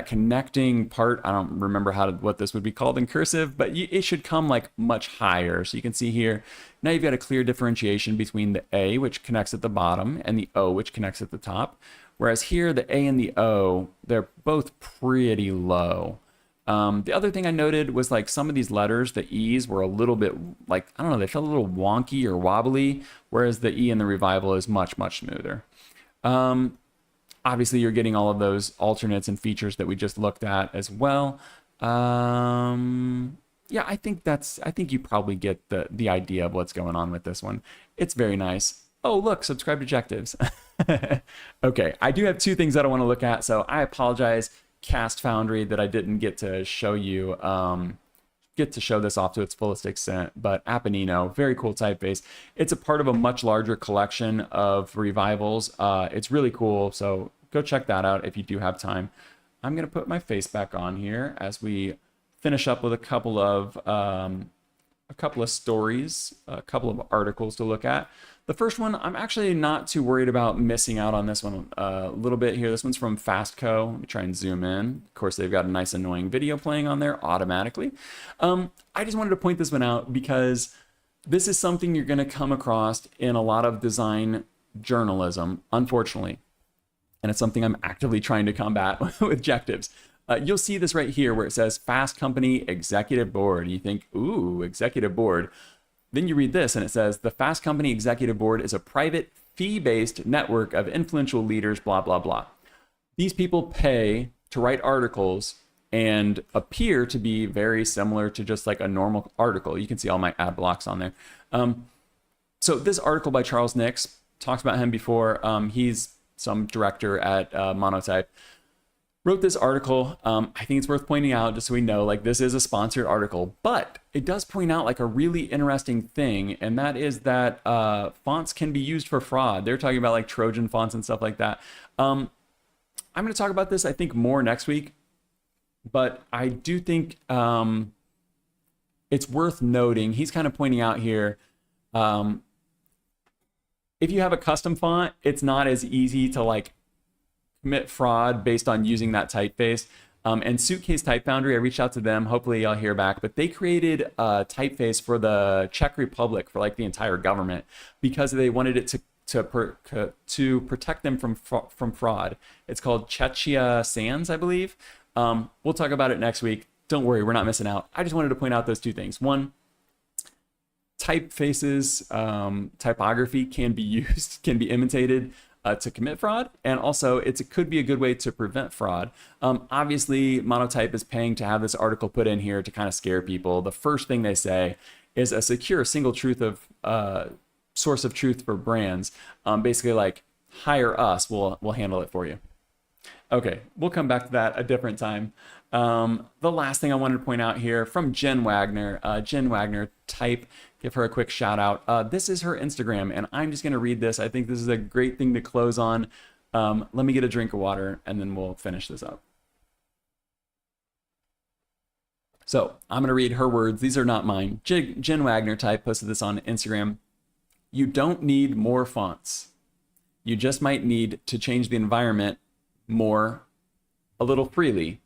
connecting part, I don't remember what this would be called in cursive, but it should come like much higher. So you can see here, now you've got a clear differentiation between the A, which connects at the bottom, and the O, which connects at the top. Whereas here, the A and the O, they're both pretty low. The other thing I noted was like some of these letters, the E's were a little bit like, I don't know, they felt a little wonky or wobbly, whereas the E in the revival is much, much smoother. Obviously, you're getting all of those alternates and features that we just looked at as well. Yeah, I think you probably get the idea of what's going on with this one. It's very nice. Oh, look, subscribe to Electives. Okay, I do have two things that I want to look at, so I apologize cast Foundry that I didn't get to show you, get to show this off to its fullest extent, but Appennino, very cool typeface. It's a part of a much larger collection of revivals. It's really cool, so go check that out if you do have time. I'm gonna put my face back on here as we finish up with a couple of stories, a couple of articles to look at. The first one, I'm actually not too worried about missing out on this one a little bit here. This one's from Fastco. Let me try and zoom in. Of course, they've got a nice annoying video playing on there automatically. I just wanted to point this one out because this is something you're going to come across in a lot of design journalism, unfortunately. And it's something I'm actively trying to combat with Jectives. You'll see this right here where it says Fast Company Executive Board. You think, ooh, Executive Board. Then you read this and it says the Fast Company Executive Board is a private fee-based network of influential leaders, blah, blah, blah. These people pay to write articles and appear to be very similar to just like a normal article. You can see all my ad blocks on there. So this article by Charles Nix, talked about him before. He's some director at Monotype. Wrote this article. I think it's worth pointing out just so we know, like, this is a sponsored article, but it does point out like a really interesting thing, and that is that fonts can be used for fraud. They're talking about like Trojan fonts and stuff like that. I'm going to talk about this, I think, more next week, but I do think it's worth noting. He's kind of pointing out here, if you have a custom font, it's not as easy to like commit fraud based on using that typeface. And Suitcase Type Foundry, I reached out to them. Hopefully I'll hear back. But they created a typeface for the Czech Republic, for like the entire government, because they wanted it to protect them from fraud. It's called Czechia Sans, I believe. We'll talk about it next week. Don't worry, we're not missing out. I just wanted to point out those two things. One, typefaces, typography can be used, can be imitated to commit fraud, and also it could be a good way to prevent fraud. Obviously, Monotype is paying to have this article put in here to kind of scare people. The first thing they say is a secure single truth of source of truth for brands. Basically, like, hire us, we'll handle it for you. Okay, we'll come back to that a different time. The last thing I wanted to point out here from Jen Wagner. Jen Wagner, Type. Give her a quick shout out. This is her Instagram, and I'm just going to read this. I think this is a great thing to close on. Let me get a drink of water, and then we'll finish this up. So I'm going to read her words. These are not mine. Jen Wagner, Type, posted this on Instagram. You don't need more fonts. You just might need to change the environment more, a little freely.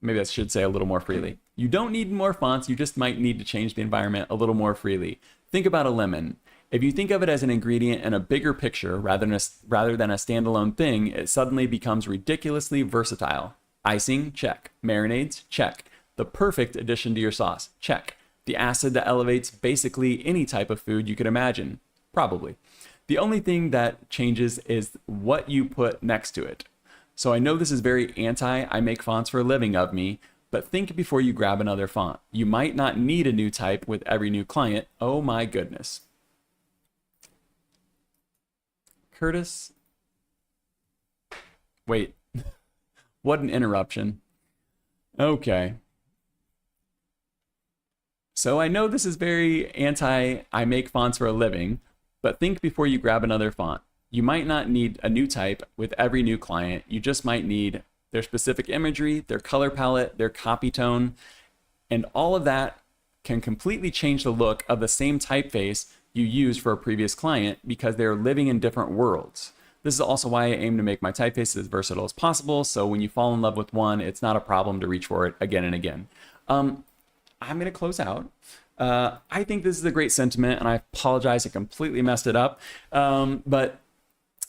Maybe I should say a little more freely. You don't need more fonts, you just might need to change the environment a little more freely. Think about a lemon. If you think of it as an ingredient in a bigger picture rather than a standalone thing, it suddenly becomes ridiculously versatile. Icing, check. Marinades, check. The perfect addition to your sauce, check. The acid that elevates basically any type of food you could imagine, probably. The only thing that changes is what you put next to it. So I know this is very I make fonts for a living of me, but think before you grab another font. You might not need a new type with every new client. Oh my goodness. Curtis? Wait, what an interruption. Okay. So I know this is very I make fonts for a living, but think before you grab another font. You might not need a new type with every new client. You just might need their specific imagery, their color palette, their copy tone, and all of that can completely change the look of the same typeface you used for a previous client because they're living in different worlds. This is also why I aim to make my typefaces as versatile as possible, so when you fall in love with one, it's not a problem to reach for it again and again. I'm going to close out. I think this is a great sentiment, and I apologize, I completely messed it up, but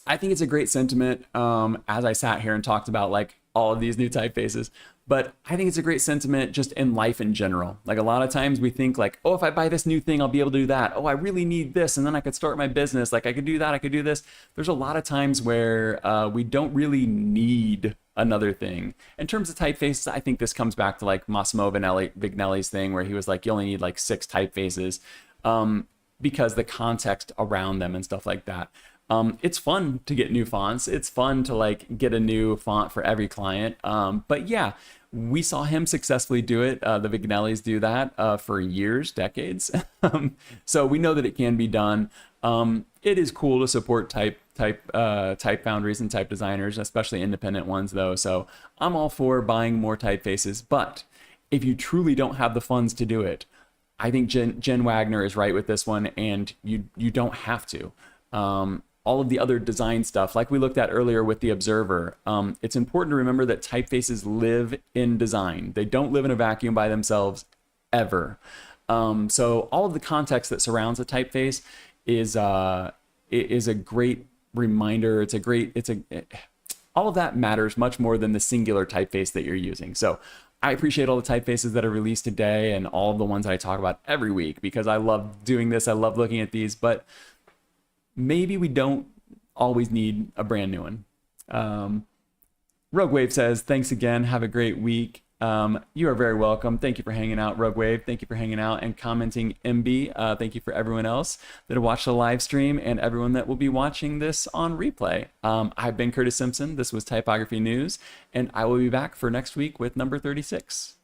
I think it's a great sentiment as I sat here and talked about like all of these new typefaces, but I think it's a great sentiment just in life in general. Like a lot of times we think like, oh, if I buy this new thing, I'll be able to do that. Oh, I really need this. And then I could start my business. Like I could do that. I could do this. There's a lot of times where we don't really need another thing. In terms of typefaces, I think this comes back to like Massimo Vignelli's thing where he was like, you only need like 6 typefaces because the context around them and stuff like that. It's fun to get new fonts. It's fun to like get a new font for every client. But yeah, we saw him successfully do it. The Vignellis do that for years, decades. So we know that it can be done. It is cool to support type foundries and type designers, especially independent ones though. So I'm all for buying more typefaces, but if you truly don't have the funds to do it, I think Jen Wagner is right with this one, and you don't have to. All of the other design stuff, like we looked at earlier with the Observer, it's important to remember that typefaces live in design. They don't live in a vacuum by themselves ever. So all of the context that surrounds a typeface is a great reminder. All of that matters much more than the singular typeface that you're using. So I appreciate all the typefaces that are released today and all of the ones that I talk about every week, because I love doing this. I love looking at these, but maybe we don't always need a brand new one. Rogue Wave says, thanks again. Have a great week. You are very welcome. Thank you for hanging out, Rogue Wave. Thank you for hanging out and commenting, MB. Thank you for everyone else that watched the live stream and everyone that will be watching this on replay. I've been Curtis Simpson. This was Typography News, and I will be back for next week with number 36.